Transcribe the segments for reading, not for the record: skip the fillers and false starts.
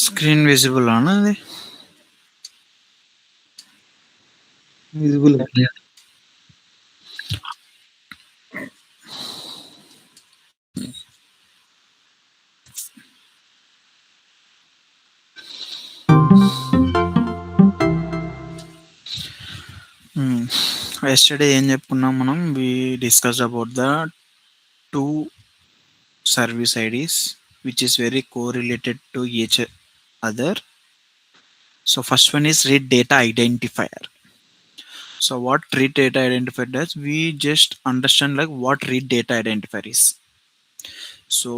Screen visible అనా అది visible yesterday ఏం చెప్పుకున్నాం మనం we discuss about the two service IDs which is very correlated to each other. So first one is read data identifier. So what read data identifier does, we just understand like what read data identifier is. So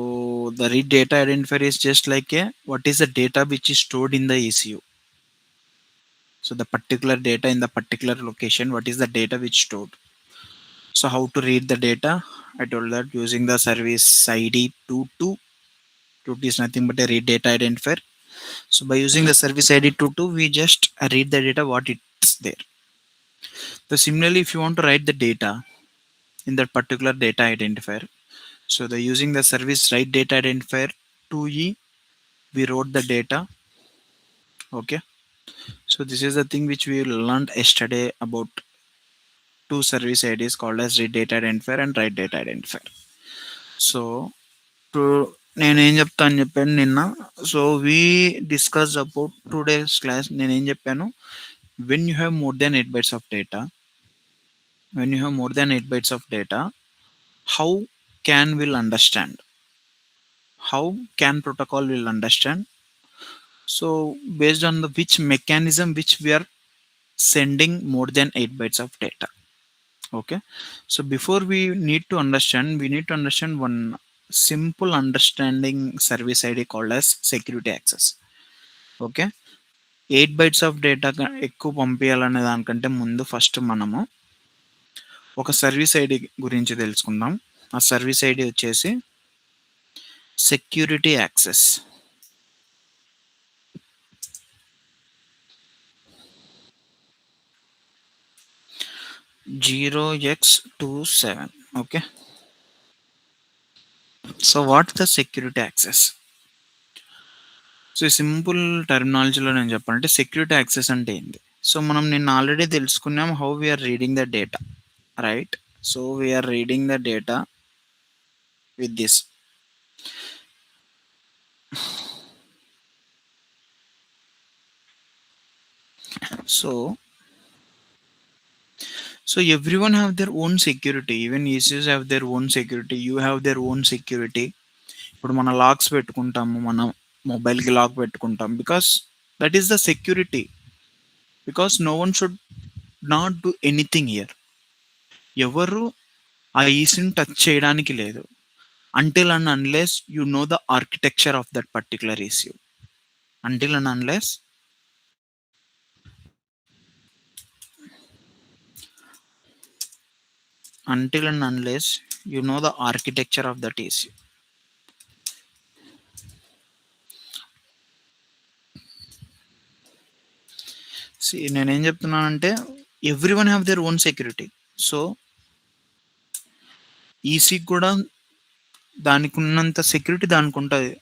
the read data identifier is just like a what is the data which is stored in the ECU. So the particular data in the particular location, what is the data which stored. So how to read the data, I told that using the service id 22. 22 is nothing but a read data identifier. So by using the service id 22 we just read the data what it's there. So similarly if you want to write the data in that particular data identifier, so the using the service write data identifier 2e we wrote the data. Okay, so this is the thing which we learned yesterday about two service IDs called as read data identifier and write data identifier. So to నేనేం చెప్తా అని చెప్పాను నిన్న. So we discuss about today's class. నేనేం చెప్పాను, when you have more than 8 bytes of data, when you have more than 8 bytes of data, how can will understand, how can protocol will understand. So based on the which mechanism which we are sending more than 8 bytes of data. Okay, so before we need to understand, we need to understand one simple understanding service id called as security access. Okay, 8 bytes of data ఎక్కువ పంపించాలనే దానికంటే ముందు first మనము ఒక service ID గురించి తెలుసుకుందాం. ఆ service ID వచ్చేసి security access. 0x27. Okay, so what the security access. So ఈ సింపుల్ టర్మినాలజీలో నేను చెప్పాలంటే సెక్యూరిటీ యాక్సెస్ అంటే ఏంటి. సో మనం నిన్న ఆల్రెడీ తెలుసుకున్నాం how we're reading the data, right. So we're reading the data with this. So everyone have their own security, even ECUs have their own security, you have their own security. ఇప్పుడు మన లాక్స్ పెట్టుకుంటాము, మనం మొబైల్కి lock పెట్టుకుంటాం, because that is the security. Because no one should not do anything here. ఎవరు ఆ ఈసీని touch చేయడానికి లేదు until and unless you know the architecture of that particular ECU. Until and unless you know the architecture of that ECU. నేనేం చెప్తున్నానంటే everyone have their own security. So EC కూడా దానికి ఉన్నంత security దానికి ఉంటుంది.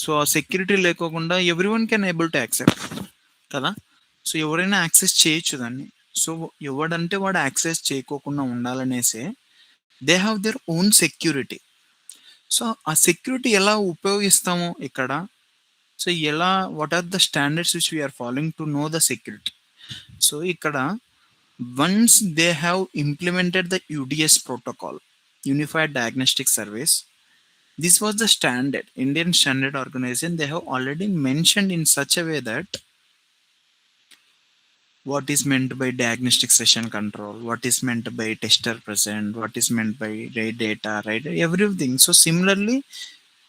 సో ఆ సెక్యూరిటీ లేకోకుండా everyone can able to accept కదా. సో ఎవరైనా యాక్సెస్ చేయొచ్చు దాన్ని. సో ఎవడంటే వాడు యాక్సెస్ చేయకోకుండా ఉండాలనేసే they have their own security. So ఆ సెక్యూరిటీ ఎలా ఉపయోగిస్తామో ఇక్కడ, సో ఎలా, what are the standards which we're following to know the security. So ఇక్కడ once they have implemented the UDS protocol, Unified Diagnostic Service, this was the standard, Indian Standard Organization. They have already mentioned in such a way that what is meant by diagnostic session control, what is meant by tester present, what is meant by right data, right, everything. So similarly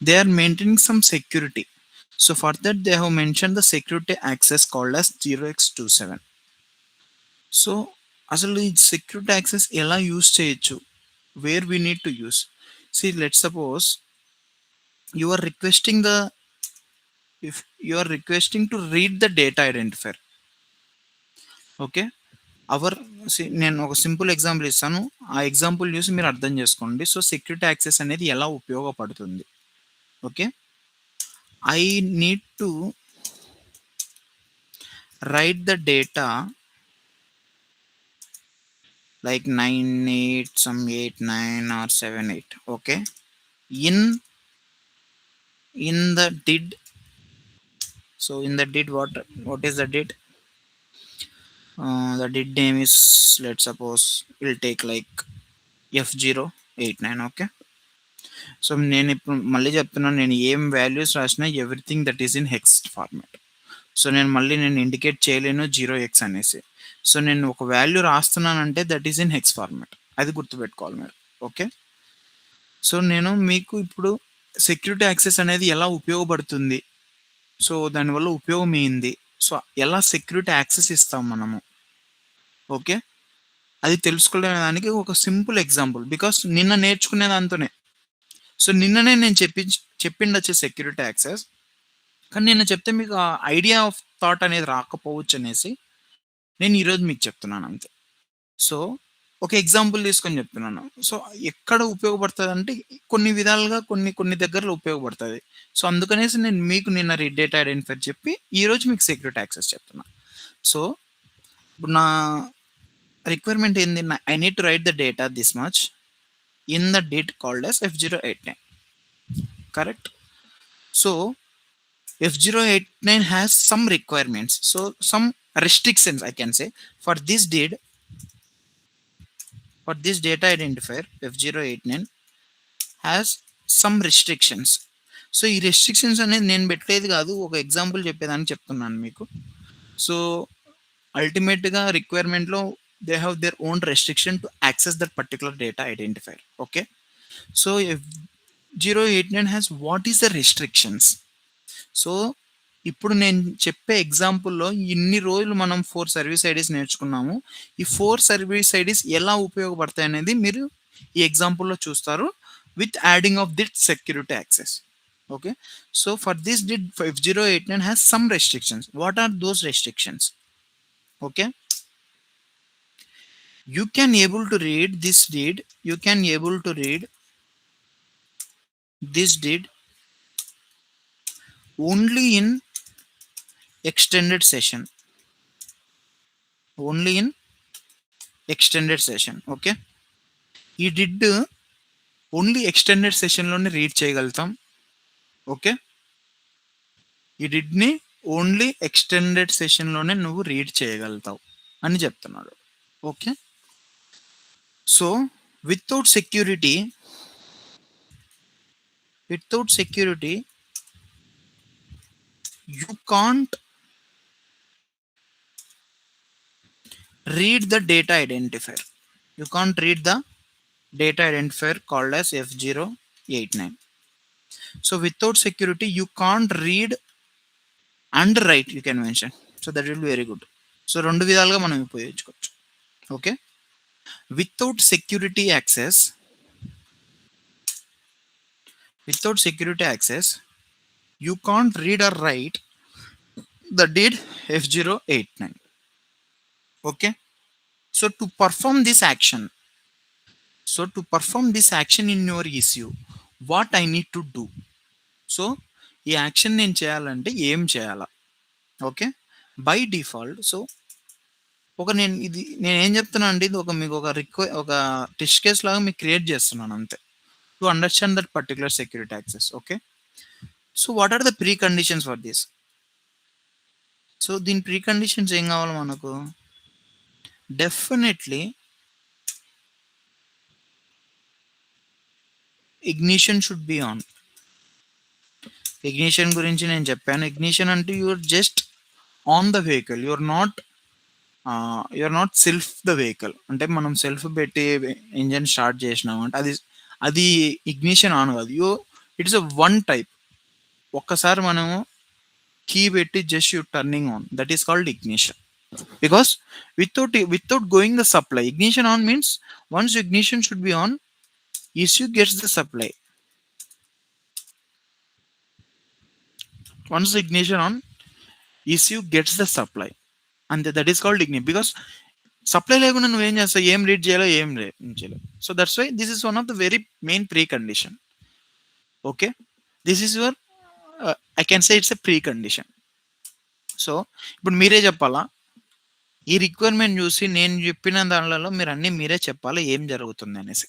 they are maintaining some security. So for that they have mentioned the security access called as 0x27. So అసలు ఈ security access ఎలా use చేయొచ్చు, where we need to use. See let suppose you are requesting the, if you are requesting to read the data identifier. Okay, our నేను ఒక simple example ఇస్తాను, ఆ example చూసి మీరు అర్థం చేసుకోండి. సో సెక్యూరిటీ యాక్సెస్ అనేది ఎలా ఉపయోగపడుతుంది. Okay, I need to write the data like 9 8 some 8 9 or 7 8. Okay, in the did. So in the did, what is the did? The did name is, let's suppose we'll take like F089. Okay, so నేను ఇప్పుడు మళ్ళీ చెప్తున్నాను, నేను ఏం values రాసినా everything that is in hex format. So నేను indicate చేయలేను 0x అనేసి. సో నేను ఒక వాల్యూ రాస్తున్నానంటే that is in hex format, అది గుర్తుపెట్టుకోవాలి మీరు. ఓకే, సో నేను మీకు ఇప్పుడు సెక్యూరిటీ యాక్సెస్ అనేది ఎలా ఉపయోగపడుతుంది, సో దానివల్ల ఉపయోగం ఏంది, సో ఎలా సెక్యూరిటీ యాక్సెస్ ఇస్తాం మనము, ఓకే, అది తెలుసుకోవడానికి ఒక సింపుల్ ఎగ్జాంపుల్. బికాస్ నిన్న నేర్చుకునే దాంతోనే, సో నిన్ననే నేను చెప్పిండొచ్చే సెక్యూరిటీ యాక్సెస్, కానీ నిన్న చెప్తే మీకు ఆ ఐడియా ఆఫ్ థాట్ అనేది రాకపోవచ్చు అనేసి నేను ఈరోజు మీకు చెప్తున్నాను అంతే. సో ఒక ఎగ్జాంపుల్ తీసుకొని చెప్తున్నాను. సో ఎక్కడ ఉపయోగపడుతుంది అంటే కొన్ని విధాలుగా కొన్ని కొన్ని దగ్గరలో ఉపయోగపడుతుంది. సో అందుకనేసి నేను మీకు నిన్న డేటా ఐడెంటిఫైర్ చెప్పి ఈరోజు మీకు సెక్యూరిటీ యాక్సెస్ చెప్తున్నా. సో ఇప్పుడు నా రిక్వైర్మెంట్ ఏంది, I need to right the data this much in the date called as F089. Correct. So F089 has some requirements, so some restrictions I can say for this did, for this data identifier F089 has some restrictions. So ఈ restrictions అనేది నేను పెట్టలేదు కాదు, ఒక example చెప్పేదాన్ని చెప్తున్నాను మీకు. So అల్టిమేట్గా రిక్వైర్మెంట్లో they have their own restriction to access that particular data identifier. Okay, so F089 has what is the restrictions. So ఇప్పుడు నేను చెప్పే ఎగ్జాంపుల్లో ఇన్ని రోజులు మనం 4 సర్వీస్ ఐడీస్ నేర్చుకున్నాము. ఈ 4 సర్వీస్ ఐడీస్ ఎలా ఉపయోగపడతాయి అనేది మీరు ఈ ఎగ్జాంపుల్లో చూస్తారు with adding of the security access. Okay, so for this DID F089 has some restrictions. What are those restrictions? Okay, you can able to read this did, you can able to read this did only in extended session, only in extended session. Okay, ఈ did only extended సెషన్లోనే read చేయగలుగుతాం. Okay, ఈ డిడ్ని only extended సెషన్లోనే నువ్వు read చేయగలుగుతావు అని చెప్తున్నాడు. Okay, so without security you can't read the data identifier. You can't read the data identifier called as F089. So without security you can't read and write, you can mention. So that will be very good. So రెండు విధాలుగా మనం ఉపయోగించుకోవచ్చు. Okay, without security access, you can't read or write the did F089. Okay, so to perform this action in your ECU, what I need to do? So ఈ action నేను చేయాలంటే ఏం చేయాలా? Okay, by default so నేను ఏం చెప్తున్నా అంటే ఇది మీకు ఒక టెస్ట్ కేస్ లాగా మీకు క్రియేట్ చేస్తున్నాను అంతే, to understand that particular security access. Okay, so what are the pre conditions for this? So దీని ప్రీ కండిషన్స్ ఏం కావాలి మనకు? Definitely ignition should be on. Ignition గురించి నేను చెప్పాను. ఇగ్నిషన్ అంటే you're just on the vehicle, you're not self the vehicle. అంటే మనం సెల్ఫ్ పెట్టి ఇంజన్ స్టార్ట్ చేసినాం అంటే అది ఇగ్నిషన్ ఆన్ కాదు. It's a one type. ఒక్కసారి మనము కీ పెట్టి just you turning on, that is called ignition. Because without going the supply, ignition on means once ignition should be on, ECU gets the supply. Once the ignition on, ECU gets the supply, and that is called ignition. Because supply లేకుండా నువ్వు ఏం చేస్తావు? ఏం read చేయాలో ఏం చేయలేవు. So that's why this is one of the very main pre condition. Okay, this is your I can say it's a pre condition. సో ఇప్పుడు మీరే చెప్పాలా, ఈ రిక్వైర్మెంట్ చూసి నేను చెప్పిన దానిలలో మీరు అన్ని మీరే చెప్పాలి ఏం జరుగుతుంది అనేసి.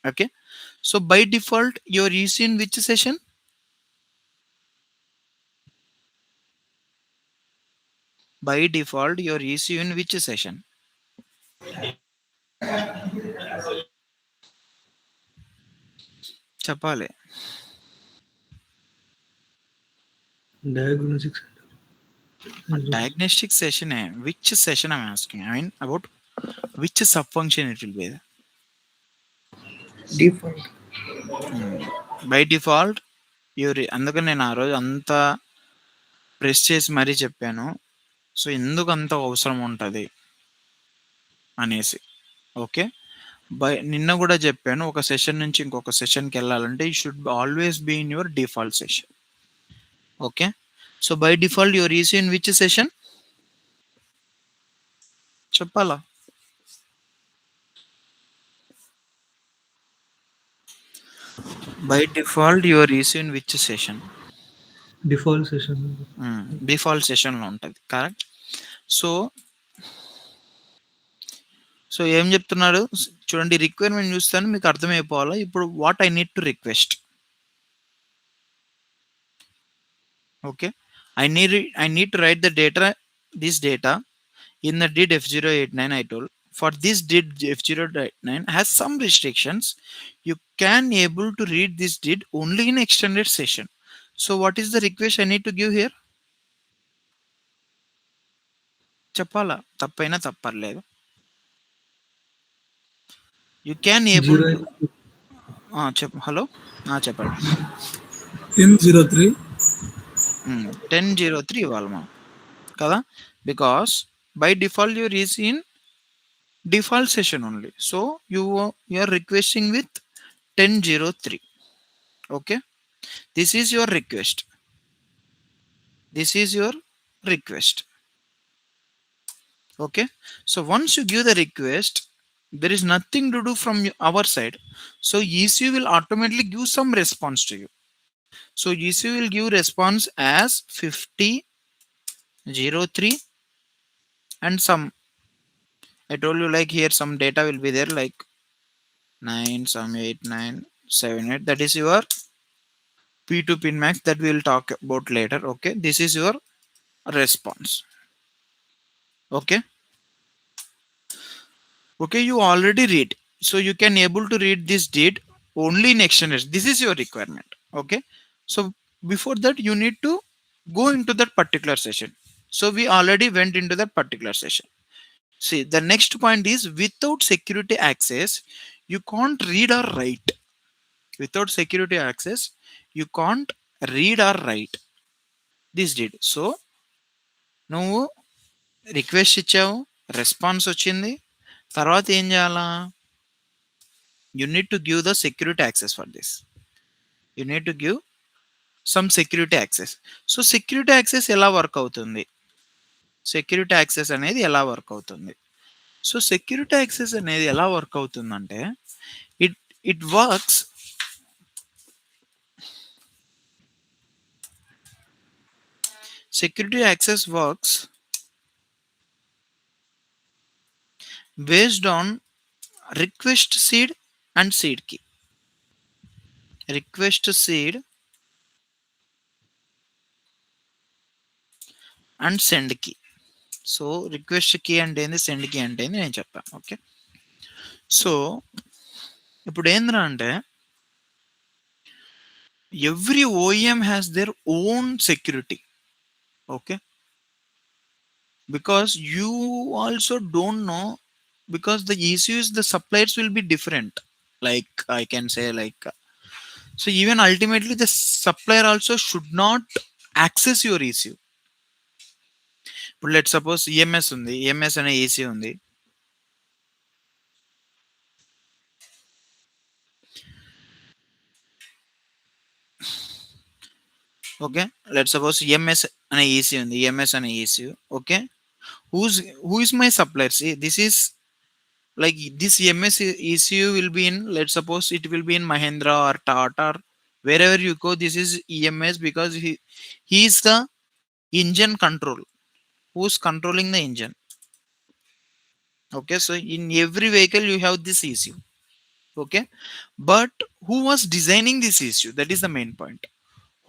Okay. So by default your EC in which session? By default your EC in which session? చెప్పాలి. Diagnostics. Diagnostic session, which session I'm asking? I mean about which sub function it will be there. Default. By default అందుకని నేను ఆ రోజు అంతా press చేసి మరీ చెప్పాను. So ఎందుకు అంత అవసరం ఉంటుంది అనేసి. ఓకే. నిన్న కూడా చెప్పాను, ఒక సెషన్ నుంచి ఇంకొక సెషన్కి వెళ్ళాలంటే you should always be in your default session. Okay. So by default your EC in which session? చెప్పాలా? By default your EC in which session? Default session. Default సెషన్లో ఉంటుంది. కరెక్ట్. సో సో ఏం చెప్తున్నాడు చూడండి, రిక్వైర్మెంట్ చూస్తాను మీకు అర్థమైపోవాలా. ఇప్పుడు what I need to request. Okay. I need to write the data, this data in the did F089. I told for this did F089 has some restrictions. You can able to read this did only in extended session. So what is the request I need to give here? చెప్పాలా, తప్పైనా తప్పర్లేదు. You can able to hello చెప్పండి. 1003. 1003 ఇవ్వాలి మనం కదా, because by default you're is in default session only. So you are requesting with 1003. Okay. This is your request. Okay. So once you give the request, there is nothing to do from our side. So ECU will automatically give some response to you. So ECU will give response as 5003 and some, I told you like here some data will be there like 9 some 8 9 7 8. That is your P2 pin max that we will talk about later. Okay. This is your response. Okay. Okay, you already read, so you can able to read this did only in extended. This is your requirement. Okay. So before that you need to go into that particular session. So we already went into that particular session. See, the next point is without security access you can't read or write. Without security access you can't read or write this did. So నువ్వు request ఇచ్చావు, response వచ్చింది, తర్వాత ఏం చేయాలా? You need to give the security access for this. You need to give some security access. So security access ఎలా work అవుతుంది? Security access అనేది ఎలా వర్క్ అవుతుంది? సో సెక్యూరిటీ యాక్సెస్ అనేది ఎలా వర్క్ అవుతుందంటే it works security access works based on request seed and seed key. Request seed and send key. So request key అంటే ఏంది, సెండ్ కీ అంటే ఏంది నేను చెప్తాను. ఓకే. సో ఇప్పుడు ఏంద్రా అంటే every OM has their own security. Okay. because you also don't know, because the issues the suppliers will be different, like I can say like so even ultimately the supplier also should not access your issue. ఇప్పుడు let suppose EMS ఉంది, EMS అనే AC ఉంది. Okay. Let suppose EMS అనే AC ఉంది, EMS అనే AC. Okay. who is my supplier? See, this is like this EMS ECU will be in, let's suppose it will be in Mahindra or Tata or wherever you go. This is EMS because he is the engine control. who's controlling the engine. Okay, so in every vehicle you have this ECU. Okay, but who was designing this ECU? That is the main point.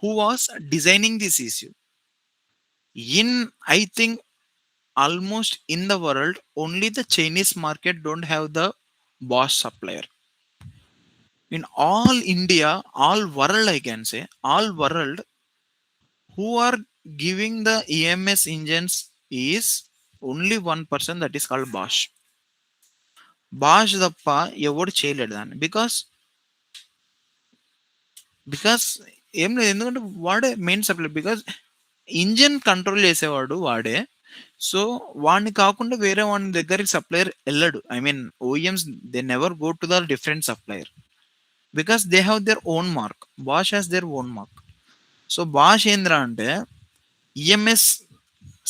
Who was designing this ECU? In, I think, almost in the world, only the Chinese market don't have the Bosch supplier. In all India, all world, I can say, all world, who are giving the EMS engines is only one person, that is called Bosch. Bosch తప్ప ఎవడు చేయలేడు దాన్ని. Because ఏం లేదు, ఎందుకంటే వాడే main supply. Because engine control చేసేవాడు వాడే. సో వాడిని కాకుండా వేరే వాడి దగ్గరికి సప్లయర్ వెళ్ళడు. I mean OEMs they never go to the different supplier because they have their own mark. Bosch has their own mark. So Bosch ఏంద్రా అంటే ఈఎంఎస్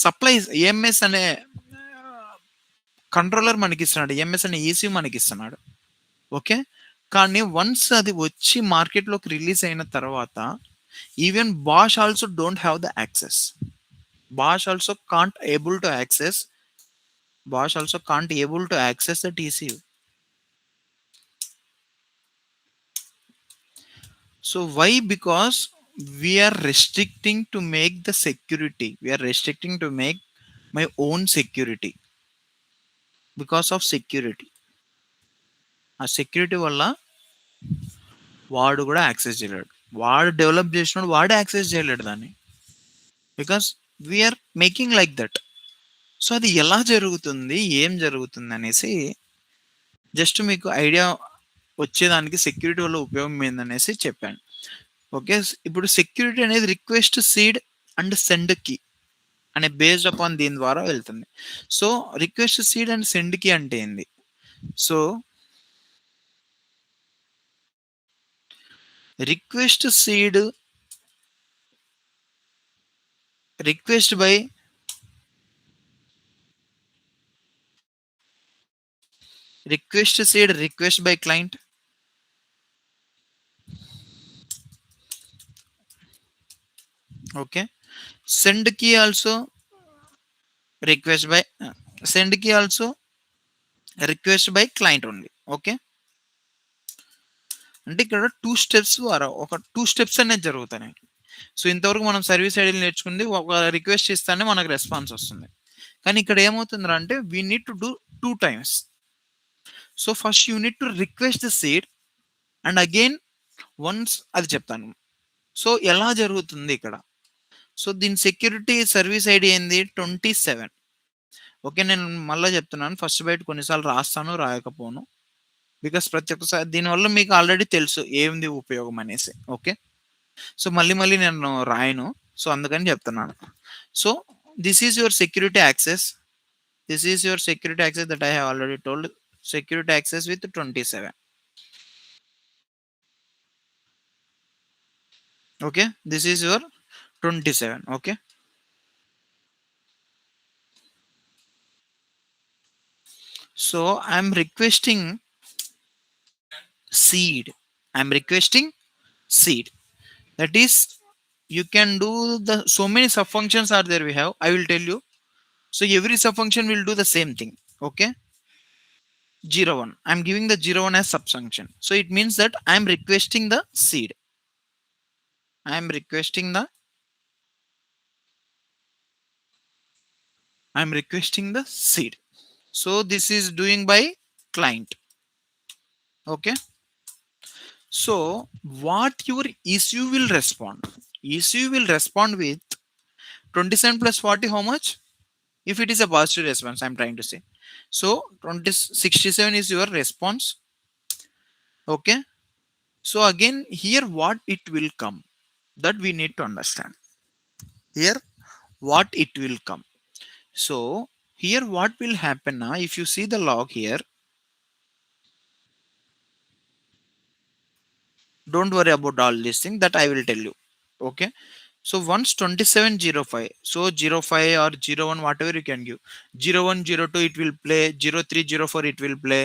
సప్లైస్, ఈఎంఎస్ అనే కంట్రోలర్ మనకి ఇస్తున్నాడు, ఈఎంఎస్ అనే ఈసీ మనకి ఇస్తున్నాడు. ఓకే, కానీ వన్స్ అది వచ్చి మార్కెట్లోకి రిలీజ్ అయిన తర్వాత even Bosch also don't have the access. Bosch also can't able to access. Bosch also can't able to access the TCU. So why? Because we are restricting to make the security, we are restricting to make my own security because of security. ఆ security వల్ల వాడు కూడా access చేయలేడు. వాడు develop చేసినాడు, వాడే access చేయలేడు దాన్ని. Because we're making like that. So అది ఎలా జరుగుతుంది, ఏం జరుగుతుంది అనేసి జస్ట్ మీకు ఐడియా వచ్చేదానికి సెక్యూరిటీ వల్ల ఉపయోగం ఏందనేసి చెప్పాను. ఓకే, ఇప్పుడు సెక్యూరిటీ అనేది request seed and send key అనే బేస్డ్ అపాన్ దీని ద్వారా వెళ్తుంది. So request seed and send key అంటే ఏంది? So request seed, request by request seed, request by client. Okay, send key also request by, send key also request by client only. Okay, అంటే ఇక్కడ two steps అనేది జరుగుతాయి. So ఇంతవరకు మనం service ఐడీలు నేర్చుకుంది, ఒక రిక్వెస్ట్ ఇస్తానే మనకు రెస్పాన్స్ వస్తుంది. కానీ ఇక్కడ ఏమవుతుందంటే అంటే we need to do 2 times. So first you need to request the seed and again once, అది చెప్తాను. సో ఎలా జరుగుతుంది ఇక్కడ? సో దీని సెక్యూరిటీ సర్వీస్ ఐడి ఏంది? 27. ఓకే, నేను మళ్ళీ చెప్తున్నాను. ఫస్ట్ బయట కొన్నిసార్లు రాస్తాను, రాయకపోను. బికాస్ ప్రతి ఒక్కసారి దీనివల్ల మీకు ఆల్రెడీ తెలుసు ఏంది ఉపయోగం అనేసి. ఓకే, సో మళ్ళీ నేను రాయను, సో అందుకని చెప్తున్నాను. So this is your security access. This is your security access that I have already told. Security access with 27. Okay, this is your 27. Okay, so I'm requesting seed. I'm requesting seed. That is, you can do the so many sub functions are there we have. I will tell you. So every sub function will do the same thing. Okay, 01. I'm giving the 01 as sub function. So it means that I'm requesting the seed. I'm requesting the seed. So this is doing by client. Okay, so what your ECU will respond? ECU will respond with 27 plus 40. How much? If it is a positive response, I'm trying to say. So 67 is your response. Okay, so again here what it will come, that we need to understand. Here what it will come. So here what will happen now, if you see the log here, don't worry about all these things, that I will tell you. Okay, so once 2705, so 05 or 01 whatever you can give, 01 02 it will play, 03 04 it will play,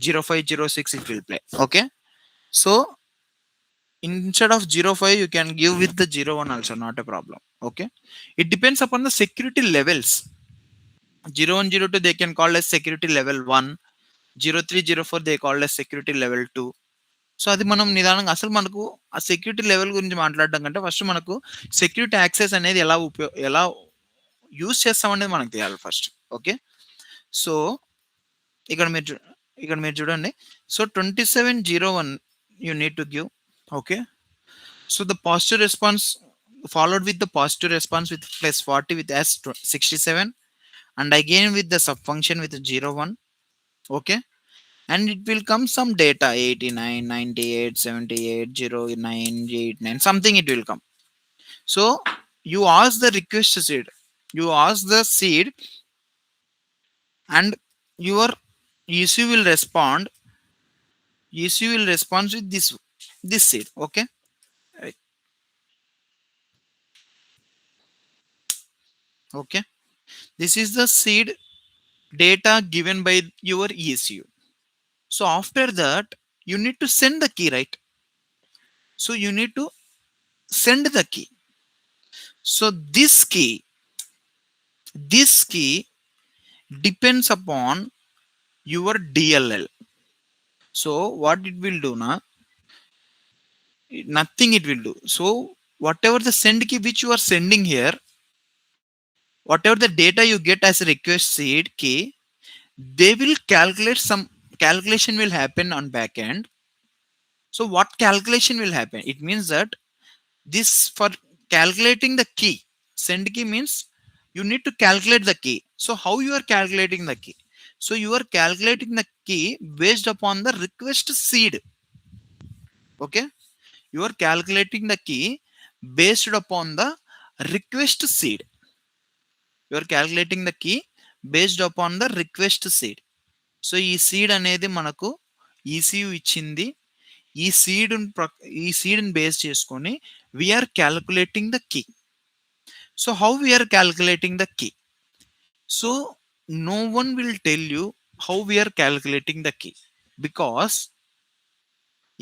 05 06 it will play. Okay, so instead of 05 you can give with the 01 also, not a problem. Okay, it depends upon the security levels. 0102 they can call as security level 1, 0304 they call as security level 2. So అది మనం నిదానంగా అసలు మనకు ఆ security level గురించి మాట్లాడడం కంటే first మనకు సెక్యూరిటీ యాక్సెస్ అనేది ఎలా యూజ్ చేస్తామనేది మనకు తెలియాలి ఫస్ట్. ఓకే, సో ఇక్కడ మీరు ఇక్కడ మీరు చూడండి. So 2701 you need to give. Okay, so the positive response followed with the positive response with plus 40 with s 67, and again with the subfunction with 01. Okay, and it will come some data 89, 98, 78, 09, 89, something it will come. So you ask the request seed, you ask the seed, and your ECU will respond. ECU will respond with this seed. Okay, right. Okay, this is the seed data given by your ECU. So after that you need to send the key, right? So you need to send the key. So this key depends upon your DLL. So what it will do now? Nothing it will do. So whatever the send key which you are sending here, whatever the data you get as a request seed key, they will calculate, some calculation will happen on backend. So what calculation will happen? It means that this, for calculating the key, send key means you need to calculate the key. So how you are calculating the key? So you are calculating the key based upon the request seed. Okay, you are calculating the key based upon the request seed. You are calculating the key based upon the request seed. So ఈ seed అనేది మనకు ECU ఇచ్చింది. ఈ సీడ్ని base చేసుకొని we're calculating the key. So how we're calculating the key? So no one will tell you how we are calculating the key, because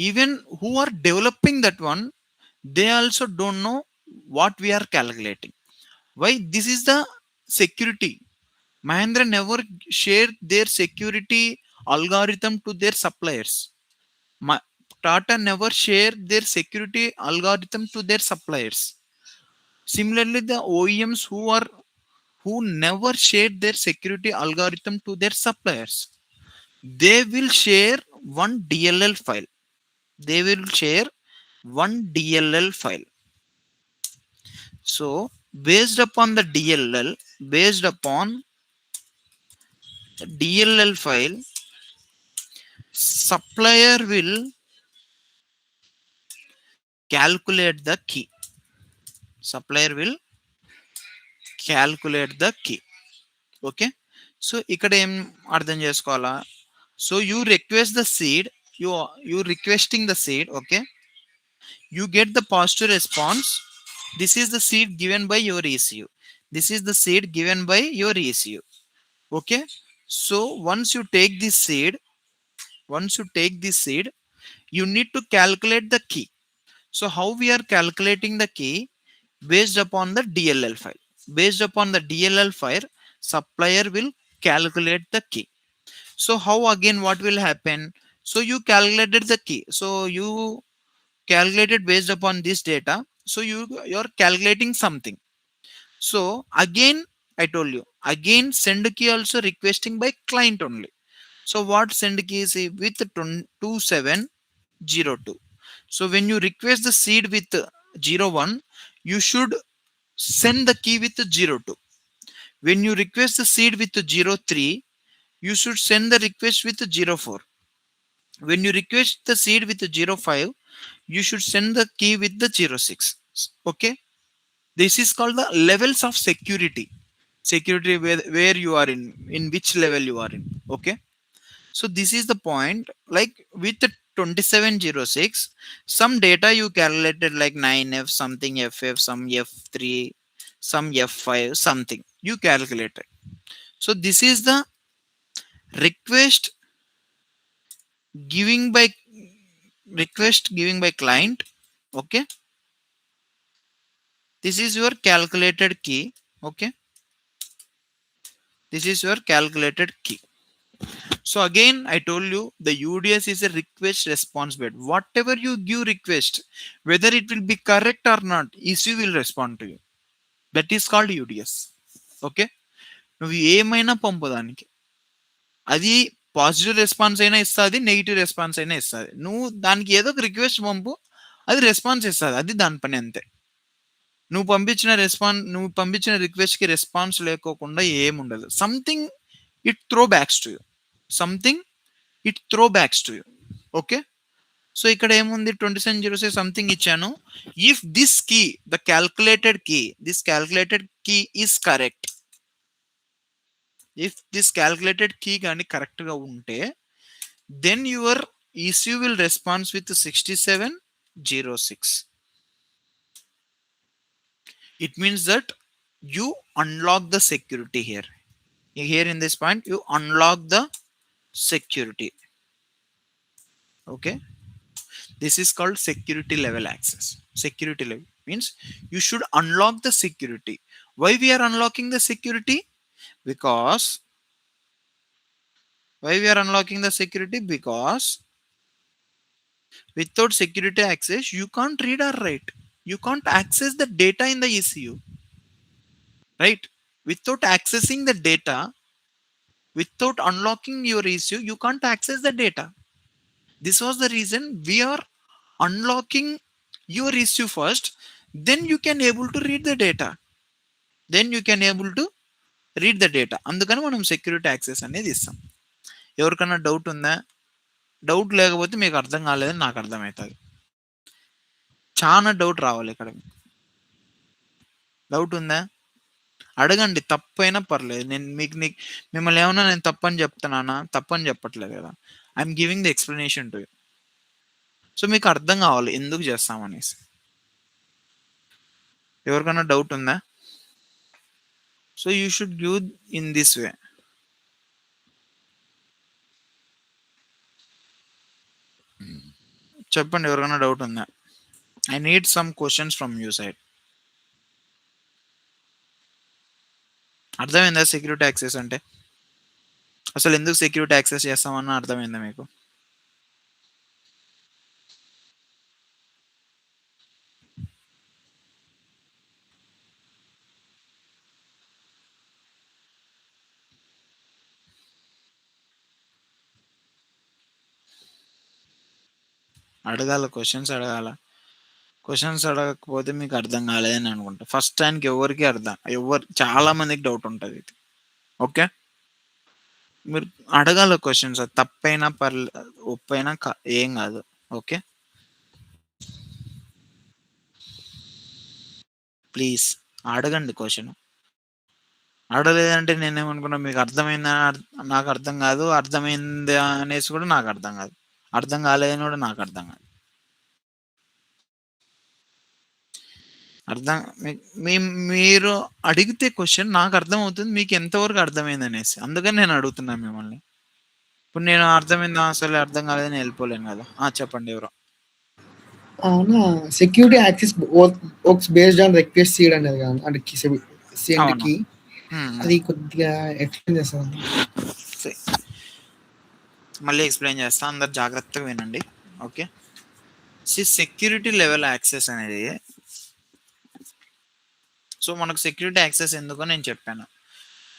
even who are developing that one, they also don't know what we are calculating. Why? This is the security. Mahindra never share their security algorithm to their suppliers. Tata never share their security algorithm to their suppliers. Similarly, the OEMs who never share their security algorithm to their suppliers, they will share one DLL file. They will share one DLL file. So based upon the DLL file, supplier will calculate the key. Supplier will calculate the key. Okay, so ఇక్కడ ఏం అర్థం చేసుకోవాలా? So you request the seed, you requesting the seed. Okay, you get the positive response. This is the seed given by your ECU. This is the seed given by your ECU. Okay, so once you take this seed, you need to calculate the key. So how we are calculating the key? Based upon the DLL file. Based upon the DLL file, supplier will calculate the key. So how, again, what will happen? So you calculated the key. So you calculated based upon this data. So you're calculating something. So again, I told you, again send key also requesting by client only. So what send key is with 2702. So when you request the seed with 01, you should send the key with 02. When you request the seed with 03, you should send the request with 04. When you request the seed with 05, you should send the key with the 06. Okay, this is called the levels of security. Where you are in which level you are in. Okay, so this is the point. Like with the 2706, some data you calculated like 9f something, ff some f3, some f5 something you calculated. So this is the request giving by client. Okay, this is your calculated key. Okay, This is your calculated key. So again, I told you the UDS is a request response bed. Whatever you give request, whether it will be correct or not, ECU will respond to you. That is called UDS. Okay, నువ్వు ఏమైనా పంపు దానికి, అది positive response అయినా ఇస్తుంది, negative response అయినా ఇస్తుంది. నువ్వు దానికి ఏదో ఒక రిక్వెస్ట్ పంపు, అది రెస్పాన్స్ ఇస్తుంది. అది దాని పని అంతే. నువ్వు పంపించిన రిక్వెస్ట్కి రెస్పాన్స్ లేకోకుండా ఏముండదు. Something it throw backs to you, something it throw backs to you. Okay, so ఇక్కడ ఏముంది, 2706 సంథింగ్ ఇచ్చాను. If this key, the calculated key, this calculated key is correct, if this calculated key కానీ కరెక్ట్గా ఉంటే, then your ECU will response with 6706. It means that you unlock the security here. Here in this point, you unlock the security. Okay, this is called security level access. Security level means you should unlock the security. Why we are unlocking the security? Because why we are unlocking the security? Because without security access, you can't read or write. You can't access the data in the ECU, right? Without accessing the data, without unlocking your ECU, you can't access the data. This was the reason we are unlocking your ECU first, then you can able to read the data. Then you can able to read the data. అందుకని మనం security access అనేది ఇస్తాం. ఎవరికన్నా doubt ఉందా? Doubt లేకపోతే మీకు అర్థం కాలేదని నాకు అర్థమవుతుంది. చాలా డౌట్ రావాలి ఇక్కడ. డౌట్ ఉందా? అడగండి, తప్పైనా పర్లేదు. నేను మిమ్మల్ని ఏమన్నా నేను తప్పని చెప్తున్నానా? తప్పని చెప్పట్లేదు కదా. I'm giving the explanation to you. So మీకు అర్థం కావాలి ఎందుకు చేస్తామనేసి. ఎవరికైనా డౌట్ ఉందా? So you should give in this way. చెప్పండి, ఎవరికైనా డౌట్ ఉందా? I need some questions from you side. అర్థమైందా సెక్యూరిటీ యాక్సెస్ అంటే? అసలు ఎందుకు సెక్యూరిటీ యాక్సెస్ చేస్తామన్నా అర్థమైందా మీకు? అడగాల, క్వశ్చన్స్ అడగాల. క్వశ్చన్స్ అడగకపోతే మీకు అర్థం కాలేదని అనుకుంటా. ఫస్ట్ టైంకి ఎవరికి చాలా మందికి డౌట్ ఉంటుంది ఇది. ఓకే, మీరు అడగాల క్వశ్చన్స్. అది తప్పైనా ఒప్పైనా ఏం కాదు. ఓకే, ప్లీజ్ అడగండి క్వశ్చన్. అడగలేదంటే నేనేమనుకున్నా, మీకు అర్థమైందా? నాకు అర్థం కాదు. అర్థమైందా అనేసి కూడా నాకు అర్థం కాదు. అర్థం కాలేదని కూడా నాకు అర్థం కాదు. మీరు అడిగితే క్వశ్చన్ నాకు అర్థమవుతుంది, మీకు ఎంతవరకు అర్థమైంది అనేసి. అందుకని నేను అడుగుతున్నాను మిమ్మల్ని. ఇప్పుడు నేను అర్థమైందా అసలు అర్థం కాలేదని వెళ్ళిపోలేను కదా. చెప్పండి ఎవరో. అవునా, security access works based on request seed అనేది కాదు, అంటే సెండ్ కి. అది కొద్దిగా ఎక్స్ప్లెయిన్ చేస్తాను. మళ్ళీ ఎక్స్ప్లెయిన్ చేస్తా, అందరు జాగ్రత్తగా వినండి. ఓకే, సెక్యూరిటీ లెవెల్ యాక్సెస్ అనేది, సో మనకు సెక్యూరిటీ యాక్సెస్ ఎందుకో నేను చెప్పాను.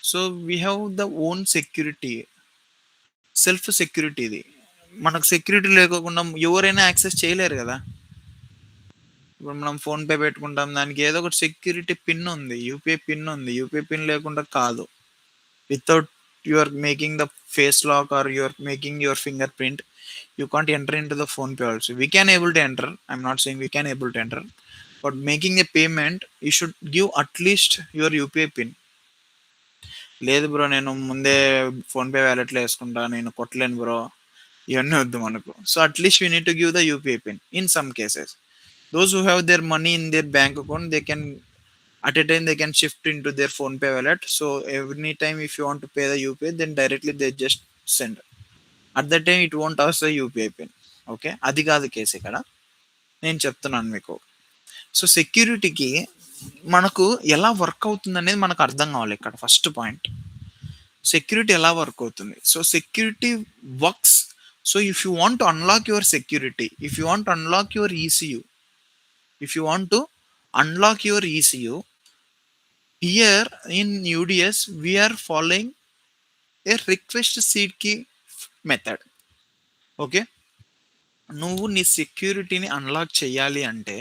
So we have the own security, self security. ఇది మనకు సెక్యూరిటీ లేకోకుండా ఎవరైనా యాక్సెస్ చేయలేరు కదా. ఇప్పుడు మనం ఫోన్పే పెట్టుకుంటాం, దానికి ఏదో ఒకటి సెక్యూరిటీ పిన్ ఉంది, యూపీఐ పిన్ ఉంది. యూపీఐ పిన్ లేకుండా కాదు. Without you are making the face lock or you are making your fingerprint, you can't enter into the phone pay also. We can able to enter, I'm not saying we can able to enter, but making a payment you should give at least your UPI pin. లేదు bro, నేను ముందే phone pay వ్యాలెట్లో వేసుకుంటా, నేను కొట్టలేను bro, ఇవన్నీ వద్దు మనకు. So at least we need to give the UPI pin. In some cases, those who have their money in their bank account, they can at a time they can shift into their phone pay wallet. So every time if you want to pay the UPI, then directly they just send. At the time it won't ask the UPI pin. Okay, అది కాదు case ఇక్కడ. నేను చెప్తున్నాను మీకు. So సెక్యూరిటీకి మనకు ఎలా work అవుతుంది అనేది మనకు అర్థం కావాలి ఇక్కడ. ఫస్ట్ పాయింట్, సెక్యూరిటీ ఎలా వర్క్ అవుతుంది. So security works. So if you want to unlock your security, if you want to unlock your ECU, if you want to unlock your ECU, here in UDS we are following a request seed key method. Okay, నువ్వు నీ సెక్యూరిటీని unlock చేయాలి అంటే,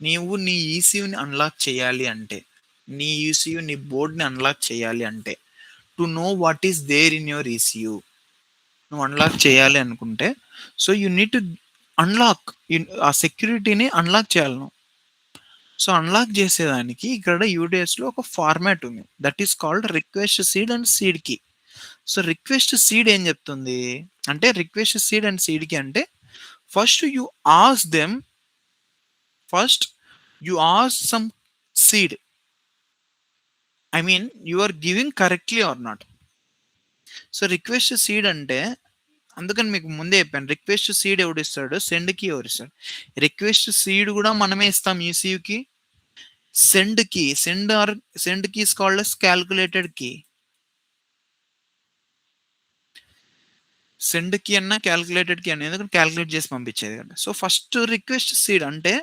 నీవు నీ ECUని unlock చేయాలి అంటే, నీ ECU నీ బోర్డ్ని అన్లాక్ చేయాలి అంటే, to know what is there in your ECU, నువ్వు అన్లాక్ చేయాలి అనుకుంటే, so you need to unlock, ఆ సెక్యూరిటీని అన్లాక్ చేయాలి నువ్వు. సో అన్లాక్ చేసేదానికి ఇక్కడ యూడిఎస్లో ఒక ఫార్మాట్ ఉంది, that is called request seed and seed key. So request seed ఏం చెప్తుంది అంటే, request seed and seed key అంటే, first you ask them, first you ask some seed, I mean you are giving correctly or not. So request seed అంటే, అందుకని మీకు ముందే చెప్పాను, request seed ఎవడు ఇస్తాడు, సెండ్ కీ ఎవరు ఇస్తాడు. రిక్వెస్ట్ సీడ్ కూడా మనమే ఇస్తాం ECUకి. Send key, send key is called as calculated key. Send key అన్న క్యాల్కులేటెడ్ కీ అన్న, ఎందుకంటే క్యాల్కులేట్ చేసి పంపించేది కదా. సో ఫస్ట్ రిక్వెస్ట్ సీడ్ అంటే,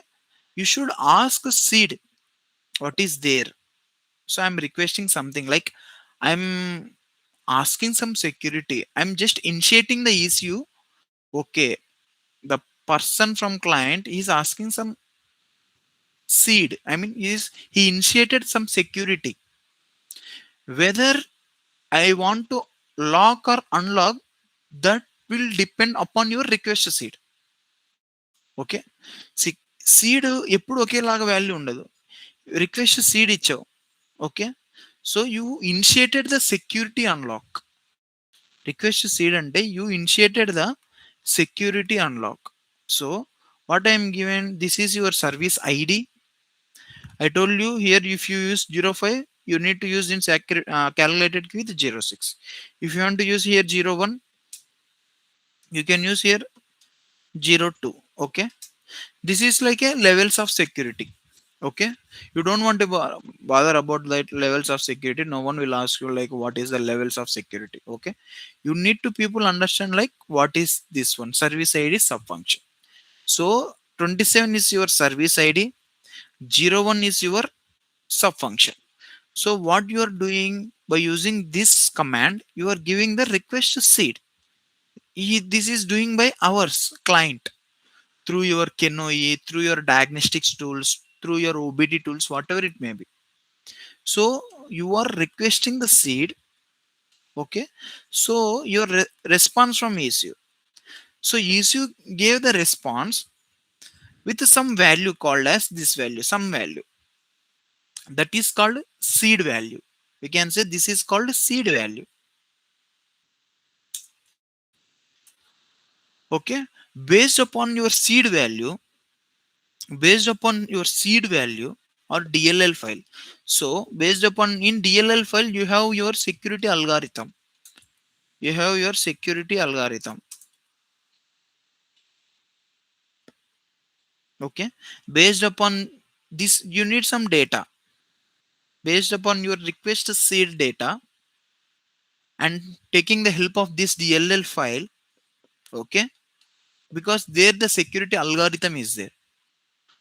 you should ask seed what is there. So I'm requesting something like, I'm asking some security, I'm just initiating the ECU. Okay, the person from client is asking some seed, I mean he initiated some security. Whether I want to lock or unlock, that will depend upon your request seed. Okay, seed ఎప్పుడు ఒకేలాగా value ఉండదు. Request seed ఇచ్చావు, okay, so you initiated the security unlock. Request seed అంటే you initiated the security unlock. So what I'm given, this is your service ID. I told you here, if you use 05, you need to use in calculated key with 06. If you want to use here 01, you can use here 02. Okay, this is like a levels of security. Okay, you don't want to bother about that levels of security. No one will ask you like what is the levels of security. Okay, you need to people understand like what is this one, service ID sub function. So 27 is your service ID, 01 is your sub function. So what you are doing by using this command, you are giving the request seed. This is doing by our client through your Kenoe, through your diagnostics tools, through your OBD tools, whatever it may be. So you are requesting the seed. Okay, so your response from ECU. So ECU gave the response with some value called as this value, some value that is called seed value. We can say this is called seed value. Okay, based upon your seed value, or DLL file. So based upon in DLL file, you have your security algorithm. Okay, based upon this, you need some data based upon your request seed data, and taking the help of this DLL file. Okay, because there the security algorithm is there.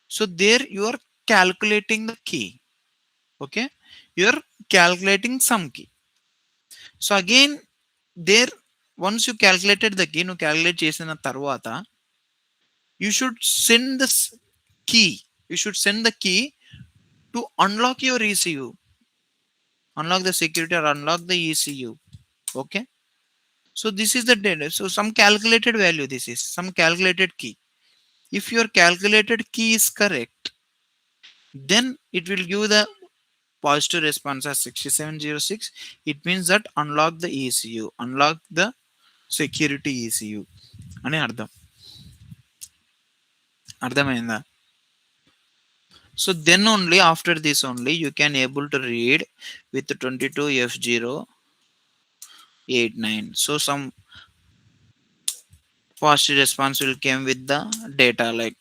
So there you are calculating the key. Okay, you are calculating some key. So again, there, once you calculated the key, nu calculate chesina tarvata, you should send the key, to unlock your ECU, unlock the security or unlock the ECU. Okay, so this is the data. So some calculated value, this is some calculated key. If your calculated key is correct, then it will give the positive response as 6706. It means that unlock the ECU, unlock the security ECU అని అర్థమైందా? So then only after this only you can able to read with 22F089. So some positive response will come with the data, like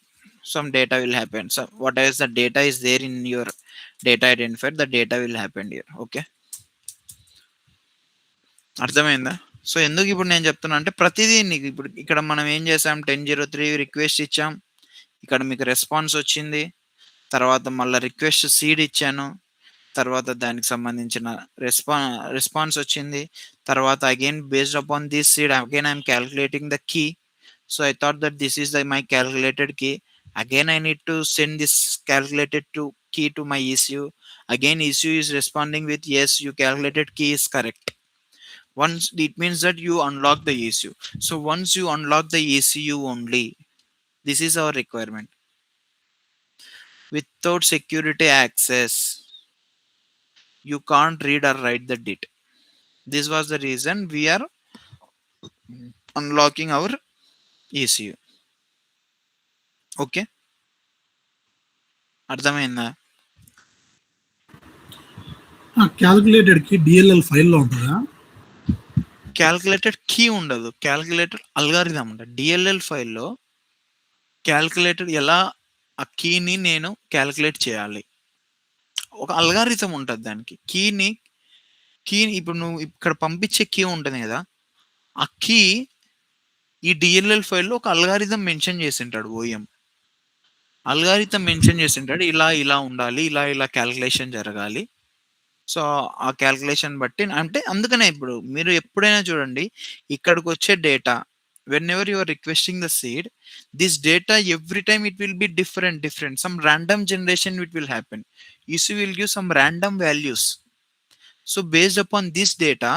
some data will happen. So whatever the data is there in your data identifier, the data will happen here. Okay, అర్థమైందా? So ఎందుకు ఇప్పుడు నేను చెప్తున్నా అంటే ప్రతిదీ నీకు ఇప్పుడు ఇక్కడ మనం ఏం చేసాం 10.03 రిక్వెస్ట్ ఇచ్చాం. ఇక్కడ మీకు రెస్పాన్స్ వచ్చింది. తర్వాత మళ్ళా రిక్వెస్ట్ సీడ్ ఇచ్చాను. తర్వాత దానికి సంబంధించిన రెస్పాన్స్ వచ్చింది. తర్వాత again based upon this seed again I'm calculating the key. So I thought that this is my calculated key. Again, I need to send this calculated to key to my ECU. Again, ECU is responding with yes, you calculated key is correct. Once it means that you unlock the ECU. So once you unlock the ECU only, this is our requirement. Without security access, you can't read or write the DIT. This was the reason we are unlocking our ECU. Okay, అర్థమైందా? Calculated కి DLL ఫైల్లో ఉంటుందా? Calculated key ఉండదు, calculated algorithm ఉంటుంది. DLL ఫైల్లో calculated ఎలా ఆ కీని నేను క్యాల్కులేట్ చేయాలి, ఒక అల్గారిథం ఉంటుంది దానికి. కీని ఇప్పుడు నువ్వు ఇక్కడ పంపించే కీ ఉంటుంది కదా, ఆ కీ ఈ డిఎల్ఎల్ ఫైల్లో ఒక అల్గారిథం మెన్షన్ చేసి ఉంటాడు. ఓఎం అల్గారిథం మెన్షన్ చేసి ఉంటాడు, ఇలా ఇలా ఉండాలి, ఇలా ఇలా క్యాల్కులేషన్ జరగాలి. సో ఆ క్యాల్కులేషన్ బట్టి అంటే అందుకనే ఇప్పుడు మీరు ఎప్పుడైనా చూడండి ఇక్కడికి వచ్చే data whenever you are requesting the seed, this data every time it will be different, some random generation it will happen. ECU will give some random values. So based upon this data,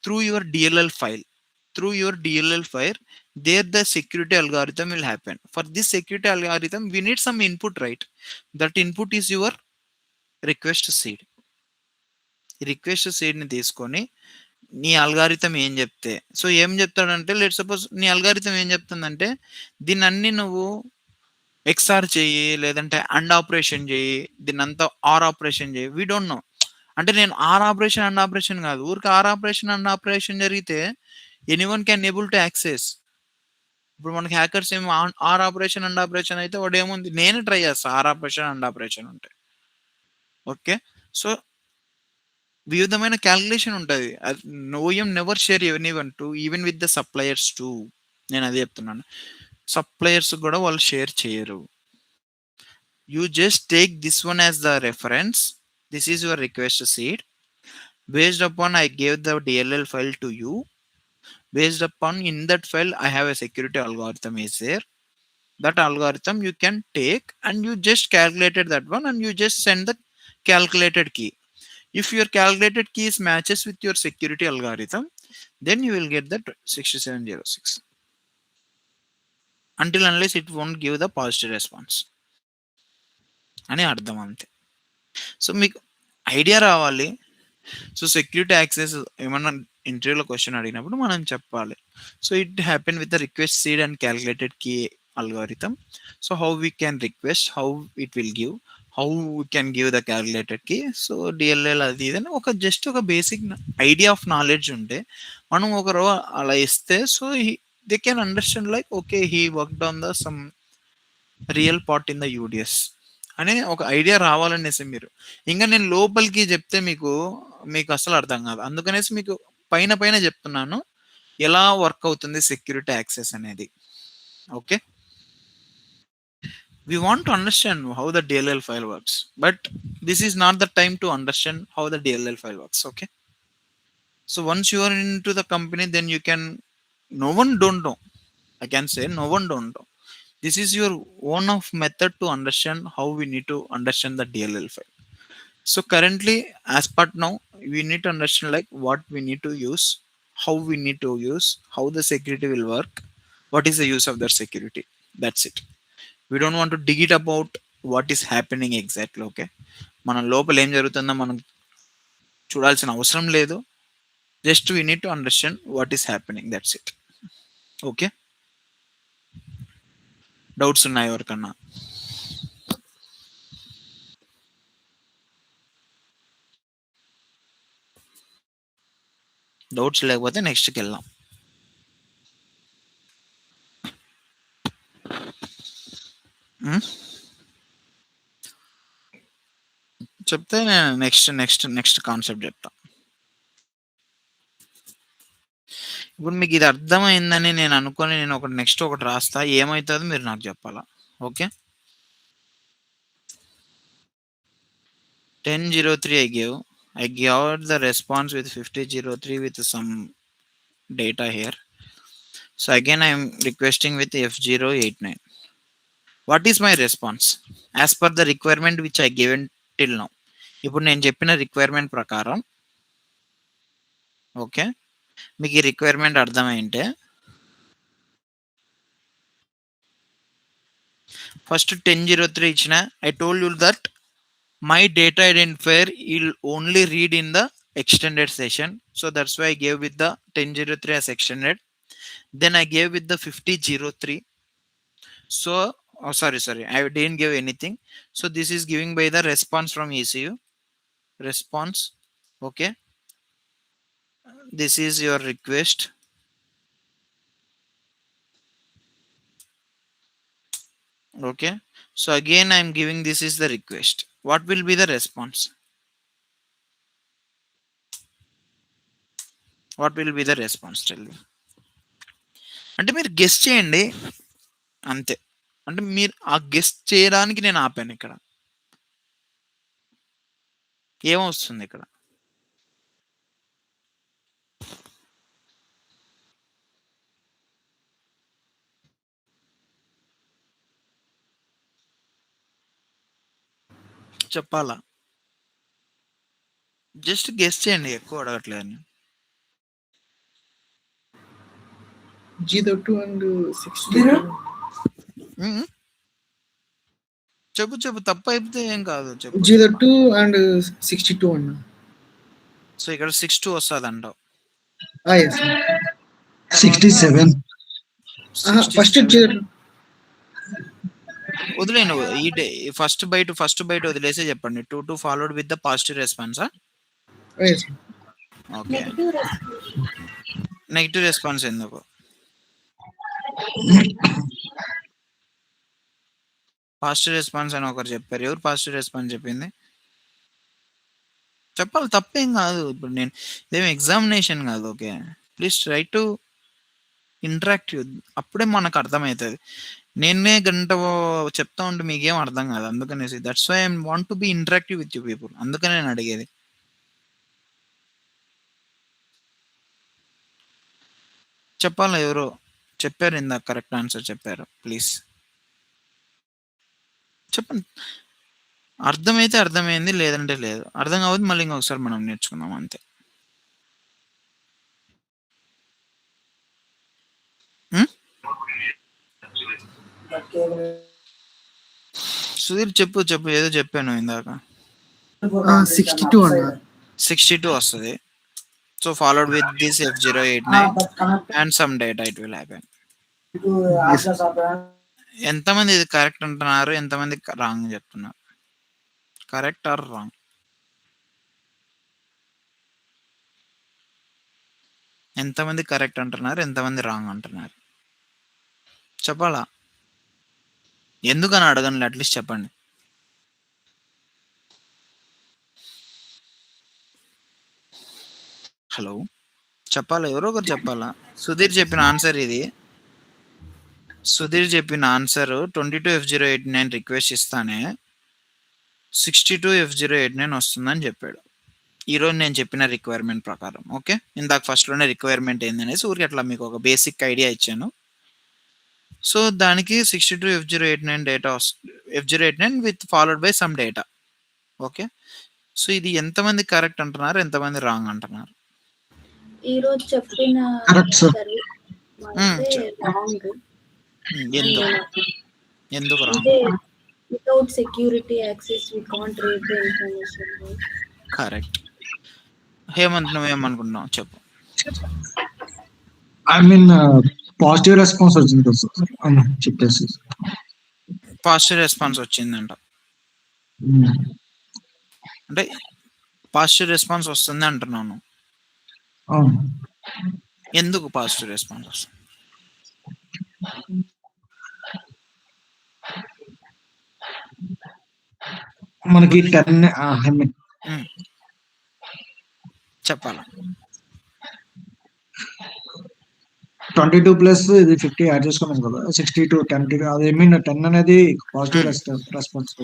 through your DLL file, there the security algorithm will happen. For this security algorithm we need some input, right? That input is your request seed. Request సీడ్ని తీసుకొని నీ algorithm ఏం చెప్తే, so ఏం చెప్తాడంటే let suppose నీ algorithm ఏం చెప్తుందంటే దీన్ని అన్ని నువ్వు ఎక్స్ఆర్ చెయ్యి, లేదంటే అండ్ ఆపరేషన్ చెయ్యి, దీన్ని అంతా ఆర్ ఆపరేషన్ చెయ్యి. We don't know. అంటే నేను ఆర్ ఆపరేషన్ అండ్ ఆపరేషన్ కాదు, ఊరికి ఆర్ ఆపరేషన్ అండ్ ఆపరేషన్ జరిగితే anyone can able to access. ఇప్పుడు మనకి హ్యాకర్స్ ఏమో ఆర్ ఆపరేషన్ అండ్ ఆపరేషన్ అయితే వాడు ఏముంది, నేను ట్రై చేస్తా ఆర్ ఆపరేషన్ అండ్ ఆపరేషన్ ఉంటే. ఓకే, సో వివిధమైన క్యాల్కులేషన్ ఉంటుంది. OEM never share anyone to even with the suppliers too. నేను అదే చెప్తున్నాను, సప్లయర్స్ కూడా వాళ్ళు షేర్ చేయరు. You just take this one as the reference. This is your request seed. Based upon I gave the DLL file to you. Based upon in that file I have a security algorithm is there. That algorithm you can take and you just calculated that one and you just send the calculated key. If your calculated keys matches with your security algorithm, then you will get that 6706. Until unless it won't give the positive response అని అర్థం అంతే. So మీకు idea రావాలి. So security access ఏమన్నా ఇంటర్వ్యూలో question అడిగినప్పుడు మనం చెప్పాలి. So it happen with the request seed and calculated key algorithm. So how we can request, how it will give, how we can give the calculated key. So DLL అది ఇదని ఒక just ఒక basic idea of knowledge ఉంటే మనం ఒకరు అలా ఇస్తే so they can understand like okay he worked on the sum real part in the UDS అనే ఒక ఐడియా రావాలనేసి. మీరు ఇంకా నేను లోపలికి చెప్తే మీకు అసలు అర్థం కాదు. అందుకనేసి మీకు పైన పైన చెప్తున్నాను ఎలా వర్క్ అవుతుంది సెక్యూరిటీ యాక్సెస్ అనేది. Okay, we want to understand how the DLL file works, but this is not the time to understand how the DLL file works. Okay, so once you are into the company, then you can, no one don't know, I can say no one don't know. This is your own of method to understand how we need to understand the DLL file. So currently as part now we need to understand like what we need to use, how we need to use, how the security will work, what is the use of their security. That's it. We don't want to dig it about what is happening exactly. Okay, మన లోపల ఏం జరుగుతుందో మనం చూడాల్సిన అవసరం లేదు. Just we need to understand what is happening, that's it. Okay, doubts ఉన్నాయి ఎవరికన్నా? డౌట్స్ లేకపోతే నెక్స్ట్కి వెళ్దాం. చెప్తే నేను నెక్స్ట్ కాన్సెప్ట్ చెప్తా. ఇప్పుడు మీకు ఇది అర్థమైందని నేను అనుకొని నేను ఒకటి నెక్స్ట్ ఒకటి రాస్తా, ఏమవుతుందో మీరు నాకు చెప్పాలా. Okay, 1003 I gave the response with 5003 with some data here. So again I am requesting with F089. What is my response as per the requirement which I given till now? ఇప్పుడు నేను చెప్పిన requirement ప్రకారం, okay, మీకు ఈ requirement అర్థమైంటే first 1003 ఇచ్చిన, I told you that my data identifier will only read in the extended session, so that's why I gave with the 1003 as extended. Then I gave with the 5003. So sorry, I didn't give anything. So this is giving by the response from ECU response. Okay, this is your request. Okay, so again I am giving, this is the request. What will be the response? What will be the response? Tell me. అంటే మీరు guess చేయండి అంతే. అంటే మీరు ఆ guess చేయడానికి నేను ఆపాను. ఇక్కడ ఏమొస్తుంది? ఇక్కడ చెప్పాలా? జస్ట్ గెస్ చేయండి, ఎక్కువ అడగట్లేదు. G2 and 62. చెప్పు తప్పు అయిపోతే ఏం కాదు, చెప్పు. G2 and 62 అన్న. సో ఇక్కడ 62 వస్తుంది అంటావు. Yes. 67. ఫస్ట్ వదిలేను. ఈ ఫస్ట్ బైట్ వదిలేసే చెప్పండి. 2 followed with the positive response. Okay, negative response ఎందుకు? పాజిటివ్ రెస్పాన్స్ అని ఒకరు చెప్పారు. ఎవరు పాజిటివ్ రెస్పాన్స్ చెప్పింది? చెప్పాలి, తప్పేం కాదు. ఇప్పుడు నేను ఇదేం ఎగ్జామినేషన్ కాదు. Okay, please try to interactive, అప్పుడే మనకు అర్థమవుతుంది. నేనే గంట చెప్తా ఉంటే మీకేం అర్థం కాదు. అందుకనేసి that's why I want to be interactive with you people. అందుకనే నేను అడిగేది. చెప్పాలా? ఎవరో చెప్పారు ఇందాక, కరెక్ట్ ఆన్సర్ చెప్పారు. ప్లీజ్ చెప్పండి. అర్థమైతే అర్థమైంది, లేదంటే లేదు. అర్థం కావద్దు, మళ్ళీ ఇంకొకసారి మనం నేర్చుకుందాం అంతే. సుధీర్ చెప్పు ఏదో చెప్పాను ఇందాక. 62 అన్న. 62 వస్తుంది. So followed with this F089 and some data it will happen. ఎంతమంది ఇది కరెక్ట్ అంటున్నారు, ఎంతమంది రాంగ్ చెప్తున్నారు? Correct or wrong? ఎంతమంది కరెక్ట్ అంటున్నారు, ఎంతమంది రాంగ్ అంటున్నారు? చెప్పాలా? ఎందుకని అడగండి, అట్లీస్ట్ చెప్పండి. హలో, చెప్పాలా? ఎవరో ఒకరు చెప్పాలా? సుధీర్ చెప్పిన ఆన్సర్ ఇది. సుధీర్ చెప్పిన ఆన్సర్ 22 F089 రిక్వెస్ట్ ఇస్తానే 62 F089 వస్తుందని చెప్పాడు. ఈరోజు నేను చెప్పిన రిక్వైర్మెంట్ ప్రకారం. ఓకే, ఇందాక ఫస్ట్లోనే రిక్వైర్మెంట్ ఏందనేసి ఊరికి అట్లా మీకు ఒక బేసిక్ ఐడియా ఇచ్చాను. సో దానికి 62 F089 డేటా వస్తుంది. F089 with followed by some data. Okay, so ఇది ఎంతమంది కరెక్ట్ అంటున్నారు, ఎంతమంది రాంగ్ అంటున్నారు? ఈరోజు చెప్పిన ఎందుకు wrong? Without security access we can't read the information. Correct. Hemanth, నువ్వేమనుకుంటున్నావు చెప్పు. ఐ మీన్ పాజిటివ్ రెస్పాన్స్ వచ్చింది కదా సార్, చెప్పేసి పాజిటివ్ రెస్పాన్స్ వచ్చిందంట. అంటే పాజిటివ్ రెస్పాన్స్ వస్తుంది అంటున్నాను. ఎందుకు పాజిటివ్ రెస్పాన్స్ వస్తుంది? మనకి 10 చెప్పాలా? 22 ప్లస్ ఇది 50 యాడ్ చేసుకున్నాం కదా, 62 10 అది మీన్ 10 అనేది పాజిటివ్ రెస్పాన్స్.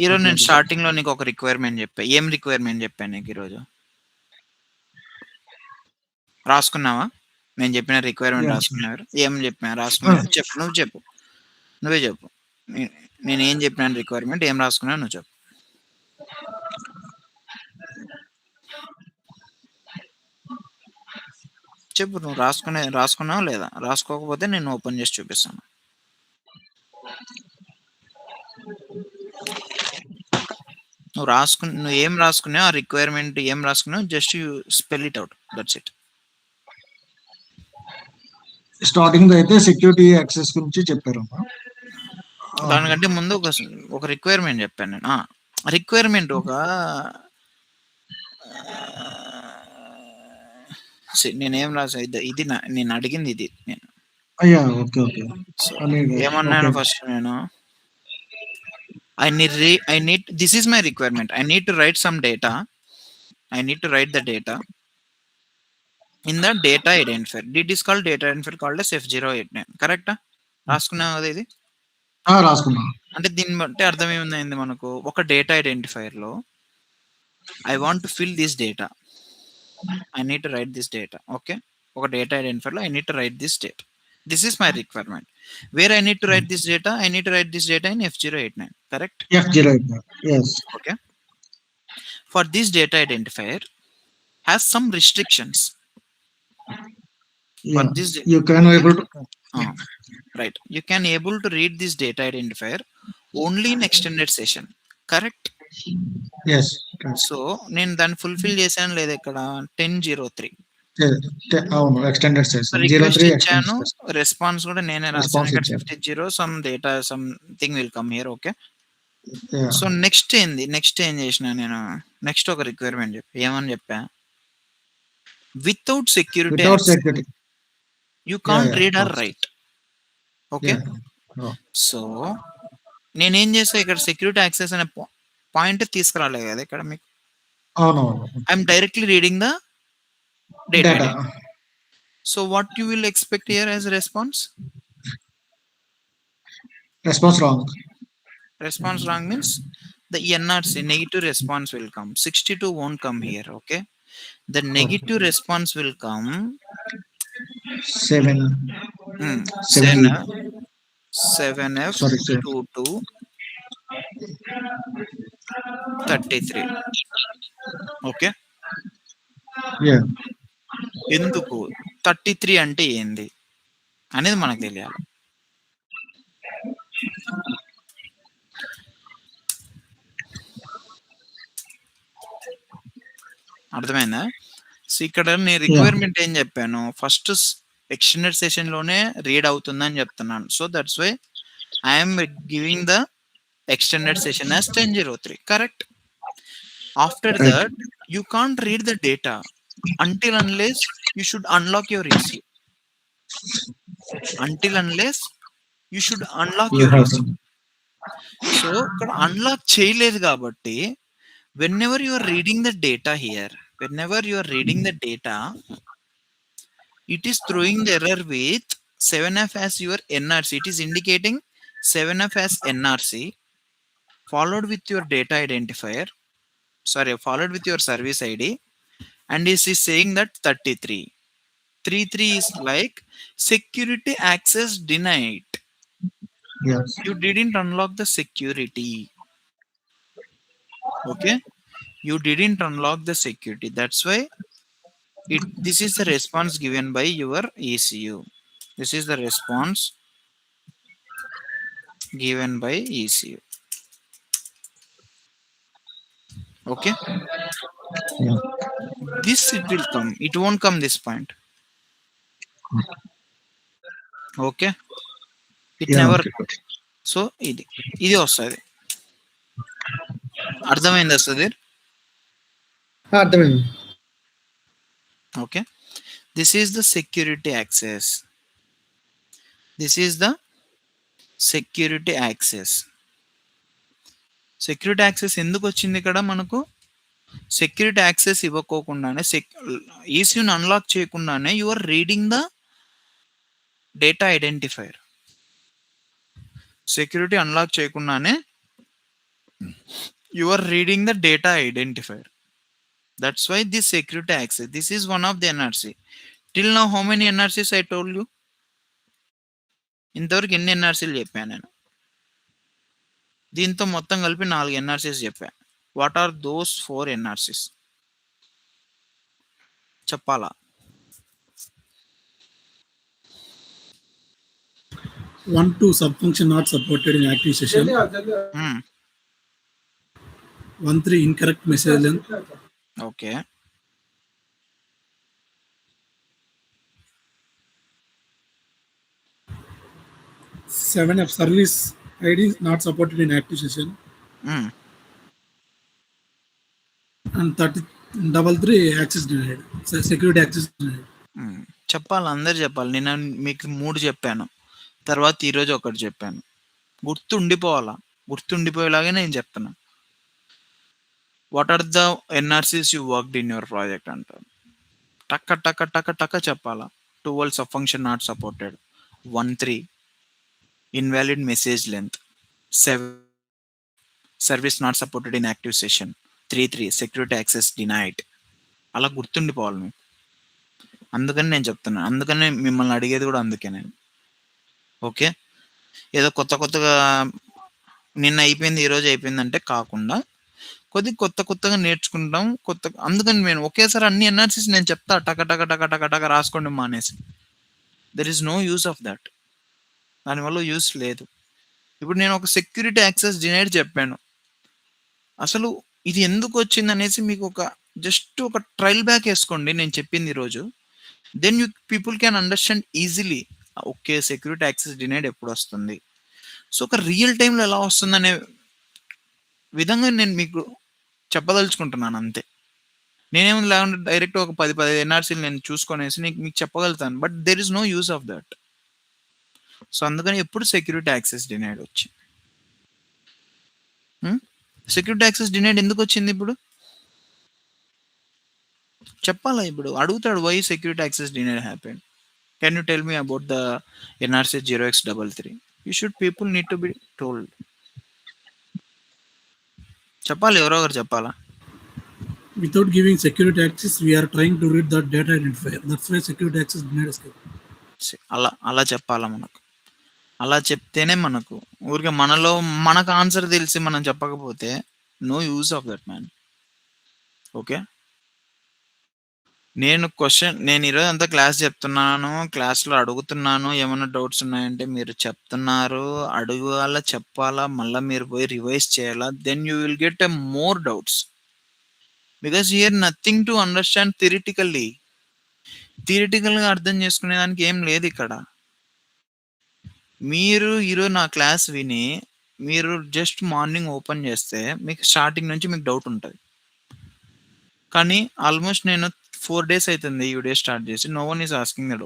ఈరోజు నేను స్టార్టింగ్ లో నీకు ఒక రిక్వైర్మెంట్ చెప్పా. ఏం రిక్వైర్మెంట్ చెప్పాను నీకు ఈరోజు? రాసుకున్నావా? నేను చెప్పిన రిక్వైర్మెంట్ రాసుకున్నారు? ఏం చెప్పినా రాసుకున్నా? చెప్పు, నువ్వు చెప్పు, నువ్వే చెప్పు. నేను ఏం చెప్పినాను రిక్వైర్మెంట్, ఏం రాసుకున్నా నువ్వు చెప్పు. చెప్పు, నువ్వు రాసుకున్నావా లేదా? రాసుకోకపోతే నేను ఓపెన్ చేసి చూపిస్తాను. నువ్వు ఏం రాసుకున్నావు, ఆ రిక్వైర్మెంట్ ఏం రాసుకున్నావు, just you spell it out, that's it. Starting అయితే సెక్యూరిటీ యాక్సెస్ గురించి చెప్పారు. దానికంటే ముందు ఒక రిక్వైర్మెంట్ చెప్పాను నేను. రిక్వైర్మెంట్ ఒక నేనేం రాసా, ఇది నేను అడిగింది ఇది. నేను ఏమన్నాను ఫస్ట్? నేను I need this is my requirement. I need to write some data. I need to write the data in the data identifier. It is called data identifier called as F089. Correct? రాసుకున్నావు కదా ఇది? రాసుకున్నా. అంటే దీన్ని బట్టి అర్థం ఏముంది మనకు? ఒక డేటా ఐడెంటిఫైర్ లో I want to fill this data. I need to write this data. Okay? ఒక డేటా ఐడెంటిఫైర్ లో I need to write this data. This is my requirement. Where I need to write this data? I need to write this data in F089. Correct? F089. Yes. Okay. For this data identifier has some restrictions. Yeah. For this, you can able to. Right. You can able to read this data identifier only in extended session. Correct? Yes. So, నేను దాన్ని fulfil చేశాను లేదా ఇక్కడ 10.03. అవును, extended session 03 ఇచ్చాను. Response కూడా నేనే రాసాను ఇక్కడ 50 some data something will come here. Okay. So next ఏం చేసిన నేను? నెక్స్ట్ ఒక రిక్వైర్మెంట్ ఏమని చెప్పా? Without security you can't read or write. Okay. So నేనేం చేసా ఇక్కడ సెక్యూరిటీ యాక్సెస్ అనే పాయింట్ తీసుకురాలేదు కదా ఇక్కడ మీకు. I'm directly reading the data. So what you will expect here as a response? Response wrong. Response wrong means the NRC negative response will come. 62 won't come here. Okay. The negative response will come 7F22 33. Okay. Yeah. ఎందుకు 33 అంటే ఏంది అనేది మనకు తెలియాలి. అర్థమైందా? So ఇక్కడ నేను requirement ఏం చెప్పాను? ఫస్ట్ ఎక్స్టెండెడ్ సెషన్ లోనే రీడ్ అవుతుందని చెప్తున్నాను. So that's why I'm giving the extended session as 10.03. Correct? After that, you can't read the data until unless you should unlock your ECU. Until unless you should unlock your ECU. So, ఇక్కడ unlock చేయలేదు కాబట్టి whenever you are reading the data here, it is throwing the error with 7F as your NRC. It is indicating 7F as NRC followed with your data identifier, followed with your service ID, and is saying that 33. 33 is like security access denied. Yes. You didn't unlock the security. Okay? You didn't unlock the security. That's why this is the response given by your ECU. This is the response given by ECU. Okay. Yeah. This it will come. It won't come this point. Okay. It never. So ఇది వస్తుంది. అర్థమైంది సుధీర్? అర్థమైంది. Okay. This is the security access. This is the security access. Security access ఎందుకు వచ్చింది ఇక్కడ మనకు? Security access ఇవ్వకోకుండానే ఈసీయూని అన్లాక్ చేయకుండానే you are reading the data identifier. Security unlock చేయకుండానే you are reading the data identifier. That's why this security access, this is one of the NRC. Till now how many NRCs I told you? ఇంతవరకు ఎన్ని ఎన్ఆర్సీలు చెప్పాను నేను? దీంతో మొత్తం కలిపి 4 ఎన్ఆర్సీస్ చెప్పా. What are those 4 ఎన్ఆర్సీస్ చెప్పాలా? 1 2 sub function not supported in active session. 1 3 incorrect message length. Okay. 7 F service ID not supported in active session. And 33 access denied. Security access denied. చెప్పాలి, అందరు చెప్పాలి. నేను మీకు 3 చెప్పాను, తర్వాత ఈరోజు ఒకటి చెప్పాను. గుర్తుండిపోవాలా, గుర్తుండిపోయేలాగే నేను చెప్తున్నా. What are the NRCs you worked in your project అంటారు. టక్క టక్క టక్క టక్క చెప్పాలా. 12 sub function not supported, 13 invalid message length, 7 service not supported in active session, 3 security access denied. అలా గుర్తుండిపోవాలి మీకు. అందుకని నేను చెప్తున్నాను, అందుకని మిమ్మల్ని అడిగేది కూడా అందుకే నేను. ఓకే, ఏదో కొత్తగా నిన్న అయిపోయింది ఈరోజు అయిపోయింది అంటే కాకుండా కొత్తగా నేర్చుకుంటాం. అందుకని నేను ఒకేసారి అన్ని ఎన్ఆర్సీస్ నేను చెప్తా, టక టక టక టక టక రాసుకోండి మానేసి. There is no use of that. దానివల్ల యూస్ లేదు. ఇప్పుడు నేను ఒక సెక్యూరిటీ యాక్సెస్ డినైడ్ చెప్పాను, అసలు ఇది ఎందుకు వచ్చింది అనేసి మీకు జస్ట్ ఒక ట్రయల్ బ్యాక్ వేసుకోండి నేను చెప్పింది ఈరోజు. Then you people can understand easily. Okay, security access denied ఎప్పుడు వస్తుంది, సో ఒక రియల్ టైంలో ఎలా వస్తుంది అనే విధంగా నేను మీకు చెప్పదలుచుకుంటున్నాను అంతే. నేనేముంది లేకుండా డైరెక్ట్ ఒక 10 ఎన్ఆర్సీలు నేను చూసుకొనేసి మీకు చెప్పగలుగుతాను, but there is no use of that. So అందుకని ఎప్పుడు సెక్యూరిటీ యాక్సెస్ డినైడ్ వచ్చింది, సెక్యూరిటీ యాక్సెస్ డినైడ్ ఎందుకు వచ్చింది ఇప్పుడు చెప్పాలా. ఇప్పుడు అడుగుతాడు, why security access denied happen, can you tell me about the NRC 0x33? You should people need to be told. చెప్పాలి, ఎవరో ఒకరు చెప్పాలా. Without giving security access, we are trying to read that data identifier. That's why security access denied escape. అలా చెప్పాలా మనకు. అలా చెప్తేనే మనకు ఊరికే మనకు ఆన్సర్ తెలిసి మనం చెప్పకపోతే no use of that man. Okay, నేను ఈరోజు అంతా క్లాస్ చెప్తున్నాను, క్లాస్లో అడుగుతున్నాను, ఏమైనా డౌట్స్ ఉన్నాయంటే మీరు చెప్తున్నారు, అడగాల, చెప్పాలా, మళ్ళీ మీరు పోయి రివైజ్ చేయాలా. Then you will get a more doubts, because here nothing to understand థియరిటికల్గా అర్థం చేసుకునేదానికి ఏం లేదు ఇక్కడ. మీరు ఈరోజు నా క్లాస్ విని మీరు జస్ట్ మార్నింగ్ ఓపెన్ చేస్తే మీకు స్టార్టింగ్ నుంచి మీకు డౌట్ ఉంటుంది. కానీ ఆల్మోస్ట్ నేను 4 days అవుతుంది ఈ వీడియో స్టార్ట్ చేసి, no one is asking the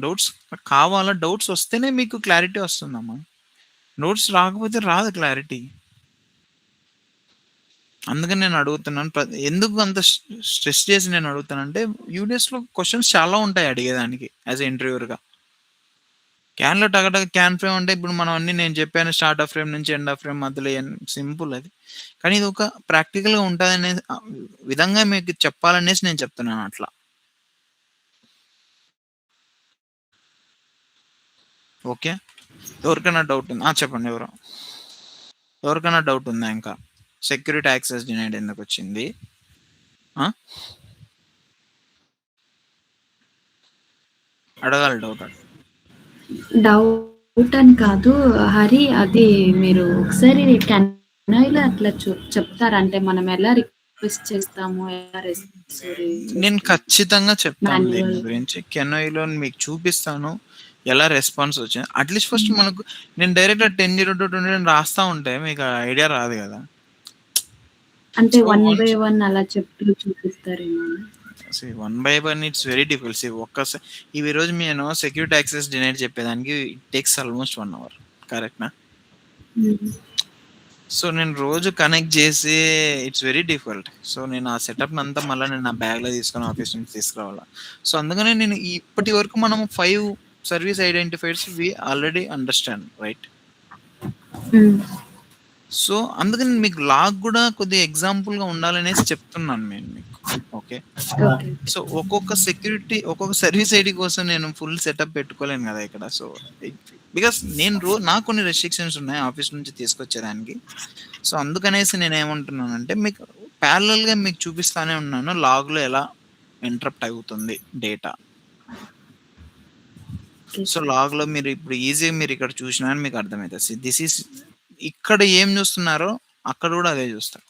doubts కావాలా. డౌట్స్ వస్తేనే మీకు క్లారిటీ వస్తుందమ్మా, డౌట్స్ రాకపోతే రాదు క్లారిటీ. అందుకని నేను అడుగుతున్నాను, ఎందుకు అంత స్ట్రెస్ చేసి నేను అడుగుతానంటే యూడిఎస్లో క్వశ్చన్స్ చాలా ఉంటాయి అడిగేదానికి యాజ్ ఎ ఇంటర్వ్యూర్గా. క్యాన్లో టగటగ క్యాన్ ఫ్రేమ్ అంటే ఇప్పుడు మనం అన్ని నేను చెప్పాను, స్టార్ట్ ఆఫ్ ఫ్రేమ్ నుంచి ఎండ్ ఆఫ్ ఫ్రేమ్ మధ్యలో సింపుల్ అది. కానీ ఇది ఒక ప్రాక్టికల్గా ఉంటుందనే విధంగా మీకు చెప్పాలనేసి నేను చెప్తున్నాను అట్లా. ఓకే, ఎవరికైనా డౌట్ ఉందా చెప్పండి. ఎవరికైనా డౌట్ ఉందా? ఇంకా సెక్యూరిటీ యాక్సెస్ డినైడ్ ఎందుకు వచ్చింది? అడగాలి డౌట్ అని కాదు హరి, అది మీరు ఒకసారి కెనాయిలో అట్లా చెప్తారా? అంటే మనం ఎలా రిక్వెస్ట్ చేస్తాము, నేను ఖచ్చితంగా చెప్తాను దీని గురించి. కెనాయిలో మీకు చూపిస్తాను ఎలా రెస్పాన్స్ వచ్చింది. అట్లీస్ట్ ఫస్ట్ మనకు నేను డైరెక్ట్ 10.0.20 రాస్తా ఉంటే మీకు ఐడియా రాదు కదా. అంటే 1 by 1 అలా చెప్తూ చూపిస్తారేమో. 1 by 1 ఇట్స్ వెరీ డిఫికల్ట్. ఒక్కసారి ఈ రోజు నేను సెక్యూరిటీ యాక్సెస్ డినైడ్ చెప్పేదానికి ఇట్ టేక్స్ ఆల్మోస్ట్ 1 hour. కరెక్ట్నా? సో నేను రోజు కనెక్ట్ చేసి ఇట్స్ వెరీ డిఫికల్ట్. సో నేను ఆ సెటప్ అంతా మళ్ళీ నేను నా బ్యాగ్లో తీసుకొని ఆఫీస్ నుంచి తీసుకురావాలా. సో అందుకనే నేను ఇప్పటి వరకు మనం 5 service identifiers we already understand right. So అందుకని మీకు లాగ్ కూడా కొద్దిగా ఎగ్జాంపుల్గా ఉండాలనేసి చెప్తున్నాను నేను మీకు. ఓకే, సో ఒక్కొక్క సర్వీస్ ఐడి కోసం నేను ఫుల్ సెటప్ పెట్టుకోలేను కదా ఇక్కడ. సో బికాస్ నాకు కొన్ని రెస్ట్రిక్షన్స్ ఉన్నాయి ఆఫీస్ నుంచి తీసుకొచ్చేదానికి. సో అందుకనేసి నేను ఏమంటున్నానంటే మీకు ప్యారలల్గా మీకు చూపిస్తానే ఉన్నాను లాగ్లో ఎలా ఇంటరప్ట్ అవుతుంది డేటా. సో లాగ్లో మీరు ఇప్పుడు ఈజీగా మీరు ఇక్కడ చూసినా మీకు అర్థమవుతుంది. దిస్ ఈస్ ఇక్కడ ఏం చూస్తున్నారో అక్కడ కూడా అదే చూస్తారు.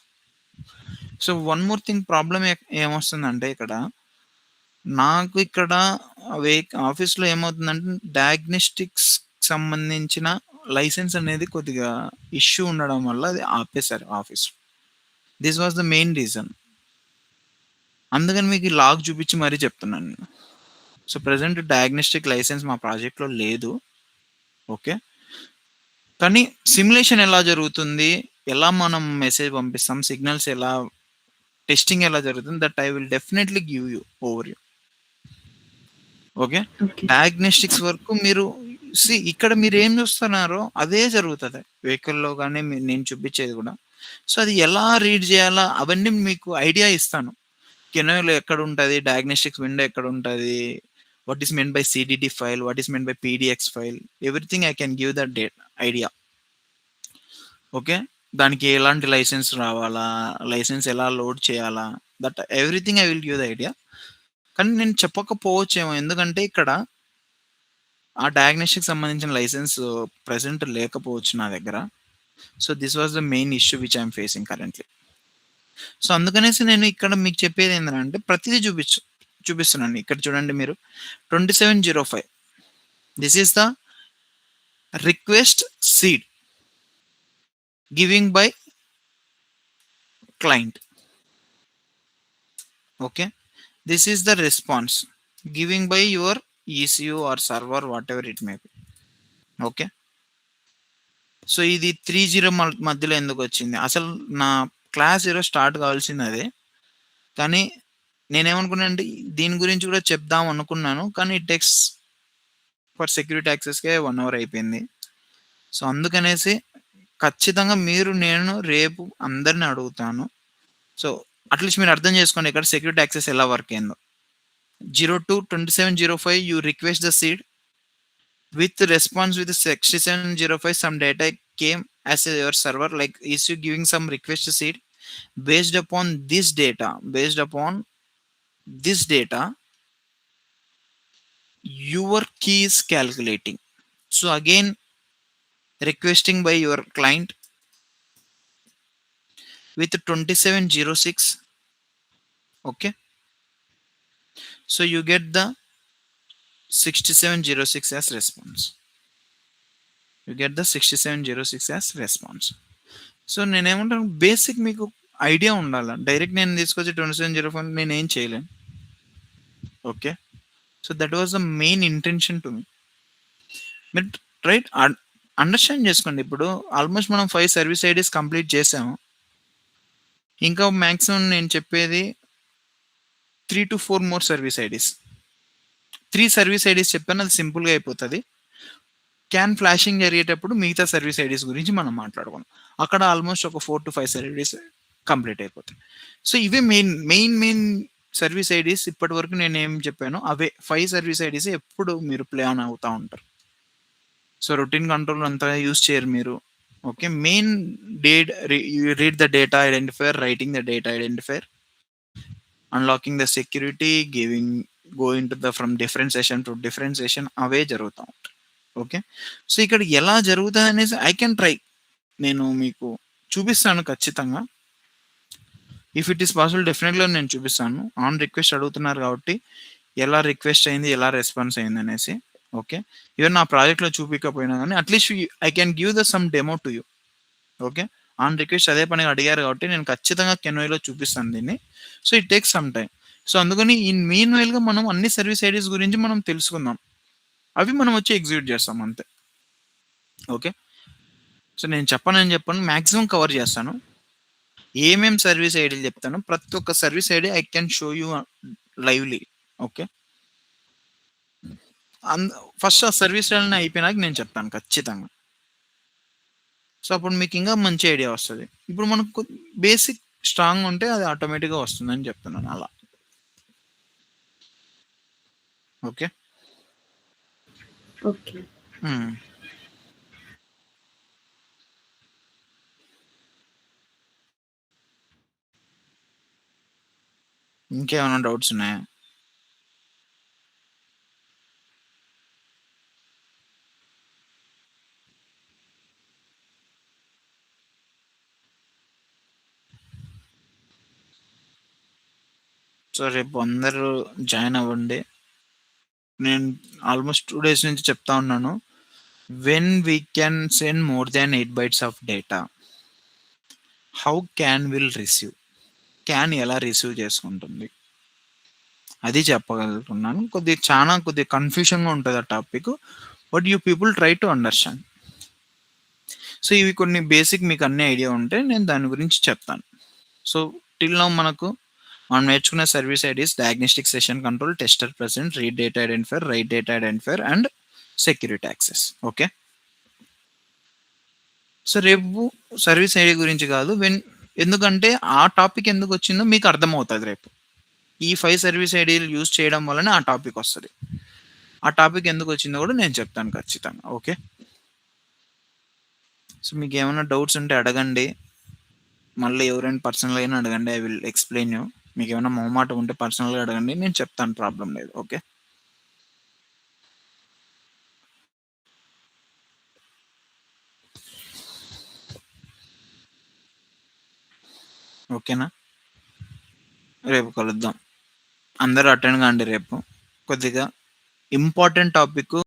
So one more thing problem ఏమొస్తుందంటే ఇక్కడ నాకు ఇక్కడ ఆఫీస్లో ఏమవుతుందంటే డయాగ్నోస్టిక్స్ సంబంధించిన లైసెన్స్ అనేది కొద్దిగా ఇష్యూ ఉండడం వల్ల అది ఆపేశారు office. This was the main reason. అందుకని మీకు లాగ్ చూపించి మరీ చెప్తున్నాను నేను. సో ప్రజెంట్ డయాగ్నోస్టిక్ లైసెన్స్ మా ప్రాజెక్ట్లో లేదు. ఓకే, కానీ సిమ్యులేషన్ ఎలా జరుగుతుంది, ఎలా మనం మెసేజ్ పంపిస్తాం, సిగ్నల్స్ ఎలా టెస్టింగ్ ఎలా జరుగుతుంది, that I will definitely give you over you. Okay, diagnostics వరకు మీరు ఇక్కడ మీరు ఏం చూస్తున్నారో అదే జరుగుతుంది వెహికల్లో కానీ నేను చూపించేది కూడా. సో అది ఎలా రీడ్ చేయాలా అవన్నీ మీకు ఐడియా ఇస్తాను. కెనోలో ఎక్కడ ఉంటుంది, డయాగ్నోస్టిక్స్ విండో ఎక్కడ ఉంటుంది, what is meant by CDD file, what is meant by PDX file, everything I can give that idea. Okay, దానికి ఎలాంటి లైసెన్స్ రావాలా, లైసెన్స్ ఎలా లోడ్ చేయాలా, that everything I will give the idea. కానీ నేను చెప్పకపోవచ్చేమో, ఎందుకంటే ఇక్కడ ఆ డయాగ్నోస్టిక్ సంబంధించిన లైసెన్స్ ప్రెసెంట్ లేకపోవచ్చు నా దగ్గర. So this was the main issue which I'm facing currently. So అందుకనేసి నేను ఇక్కడ మీకు చెప్పేది ఏంటంటే ప్రతిదీ చూపిస్తున్నాను. ఇక్కడ చూడండి మీరు 2705, this is the request seed giving by client. Okay, this is the response giving by your ECU or server whatever it may be. Okay, so ఇది 30 మధ్యలో ఎందుకు వచ్చింది, అసలు నా క్లాస్ ఈరోజు స్టార్ట్ కావాల్సింది అదే. కానీ నేనేమనుకున్నాను అంటే దీని గురించి కూడా చెప్దాం అనుకున్నాను, కానీ ఇట్ టేక్స్ ఫర్ సెక్యూరిటీ యాక్సెస్కే 1 hour అయిపోయింది. సో అందుకనేసి ఖచ్చితంగా నేను రేపు అందరిని అడుగుతాను. సో అట్లీస్ట్ మీరు అర్థం చేసుకోండి ఇక్కడ సెక్యూరిటీ యాక్సెస్ ఎలా వర్క్ అయిందో. 022705 you request the seed with response with 6705 some data came as your server, like is you giving some request seed based upon this data your key is calculating. So again requesting by your client with 2706. okay, so you get the 6706 as response. So నేనేమంటాను, basic మీకు idea ఉండాలి. Direct నేను తీసుకొచ్చి 2705 నేను ఏం చేయలేను. Okay, so that was the main intention to me. మీరు right understand చేసుకోండి. ఇప్పుడు ఆల్మోస్ట్ మనం 5 సర్వీస్ ఐడీస్ కంప్లీట్ చేసాము. ఇంకా మ్యాక్సిమం నేను చెప్పేది 3 to 4 more service IDs. 3 service IDs చెప్పాను, అది సింపుల్గా అయిపోతుంది. క్యాన్ ఫ్లాషింగ్ జరిగేటప్పుడు మిగతా సర్వీస్ ఐడీస్ గురించి మనం మాట్లాడుకున్నాం. అక్కడ ఆల్మోస్ట్ ఒక 4 to 5 సర్వీస్ కంప్లీట్ అయిపోతాయి. సో ఇవే మెయిన్ సర్వీస్ ఐడీస్. ఇప్పటి వరకు నేను ఏం చెప్పాను అవే 5 సర్వీస్ ఐడీస్ ఎప్పుడు మీరు ప్లే ఆన్ అవుతూ ఉంటారు. సో రొటీన్ కంట్రోల్ అంతా యూజ్ చేయరు మీరు. Okay, main read the data identifier, writing the data identifier, unlocking the security, going to the from differentiation to differentiation, అవే జరుగుతూ ఉంటాయి. ఓకే, సో ఇక్కడ ఎలా జరుగుతుంది అనేసి ఐ కెన్ ట్రై, నేను మీకు చూపిస్తాను ఖచ్చితంగా. ఇఫ్ ఇట్ ఈస్ పాసిబుల్ డెఫినెట్గా నేను చూపిస్తాను. ఆన్ రిక్వెస్ట్ అడుగుతున్నారు కాబట్టి ఎలా రిక్వెస్ట్ అయింది, ఎలా రెస్పాన్స్ అయింది అనేసి. ఓకే, ఈవెన్ నా ప్రాజెక్ట్లో చూపించకపోయినా కానీ at least I can give the sum demo to you. Okay, on request అదే పనిగా అడిగారు కాబట్టి నేను ఖచ్చితంగా కెన్వైలో చూపిస్తాను దీన్ని. So it takes some time. So అందుకని మీన్ వైల్గా మనం అన్ని సర్వీస్ ఐడీస్ గురించి మనం తెలుసుకుందాం, అవి మనం వచ్చి ఎగ్జిక్యూట్ చేస్తాం అంతే. ఓకే, సో నేను చెప్పను మ్యాక్సిమం కవర్ చేస్తాను. ఏమేం సర్వీస్ ఐడీలు చెప్తాను, ప్రతి ఒక్క service ID I can show you lively. Okay, first ఆ సర్వీస్ ఐడి అయిపోయినాక నేను చెప్తాను ఖచ్చితంగా. సో అప్పుడు మీకు ఇంకా మంచి ఐడియా వస్తుంది. ఇప్పుడు మనకు బేసిక్ స్ట్రాంగ్ ఉంటే అది ఆటోమేటిక్గా వస్తుందని చెప్తున్నాను అలా. ఓకే. ఓకే. ఇంకేమైనా డౌట్స్ ఉన్నాయా? సో రేపు అందరూ జాయిన్ అవ్వండి. నేను ఆల్మోస్ట్ 2 days నుంచి చెప్తా ఉన్నాను, when we can send more than 8 bytes of data, how can will receive, can ఎలా రిసీవ్ చేసుకుంటుంది అది చెప్పగలుగుతున్నాను. కొద్దిగా కన్ఫ్యూషన్గా ఉంటుంది ఆ topic, but you people try to understand. So ఇవి కొన్ని బేసిక్ మీకు అన్ని ఐడియా ఉంటే నేను దాని గురించి చెప్తాను. సో టిల్ నౌ మనం నేర్చుకున్న service IDs diagnostic session control, tester present, read data identifier, right data identifier and security access. Okay. So రేపు సర్వీస్ ఐడి గురించి కాదు, ఎందుకంటే ఆ టాపిక్ ఎందుకు వచ్చిందో మీకు అర్థమవుతుంది రేపు. ఈ 5 సర్వీస్ ఐడీలు యూజ్ చేయడం వల్లనే ఆ టాపిక్ వస్తుంది. ఆ టాపిక్ ఎందుకు వచ్చిందో కూడా నేను చెప్తాను ఖచ్చితంగా. ఓకే. సో మీకు ఏమైనా డౌట్స్ ఉంటే అడగండి, మళ్ళీ ఎవరైనా పర్సనల్ అయినా అడగండి, ఐ విల్ ఎక్స్ప్లెయిన్ యూ. మీకు ఏమైనా మొహమాటం ఉంటే పర్సనల్గా అడగండి, నేను చెప్తాను, ప్రాబ్లం లేదు. ఓకే. ఓకేనా, రేపు కలుద్దాం. అందరూ అటెండ్ కాండి. రేపు కొద్దిగా ఇంపార్టెంట్ టాపిక్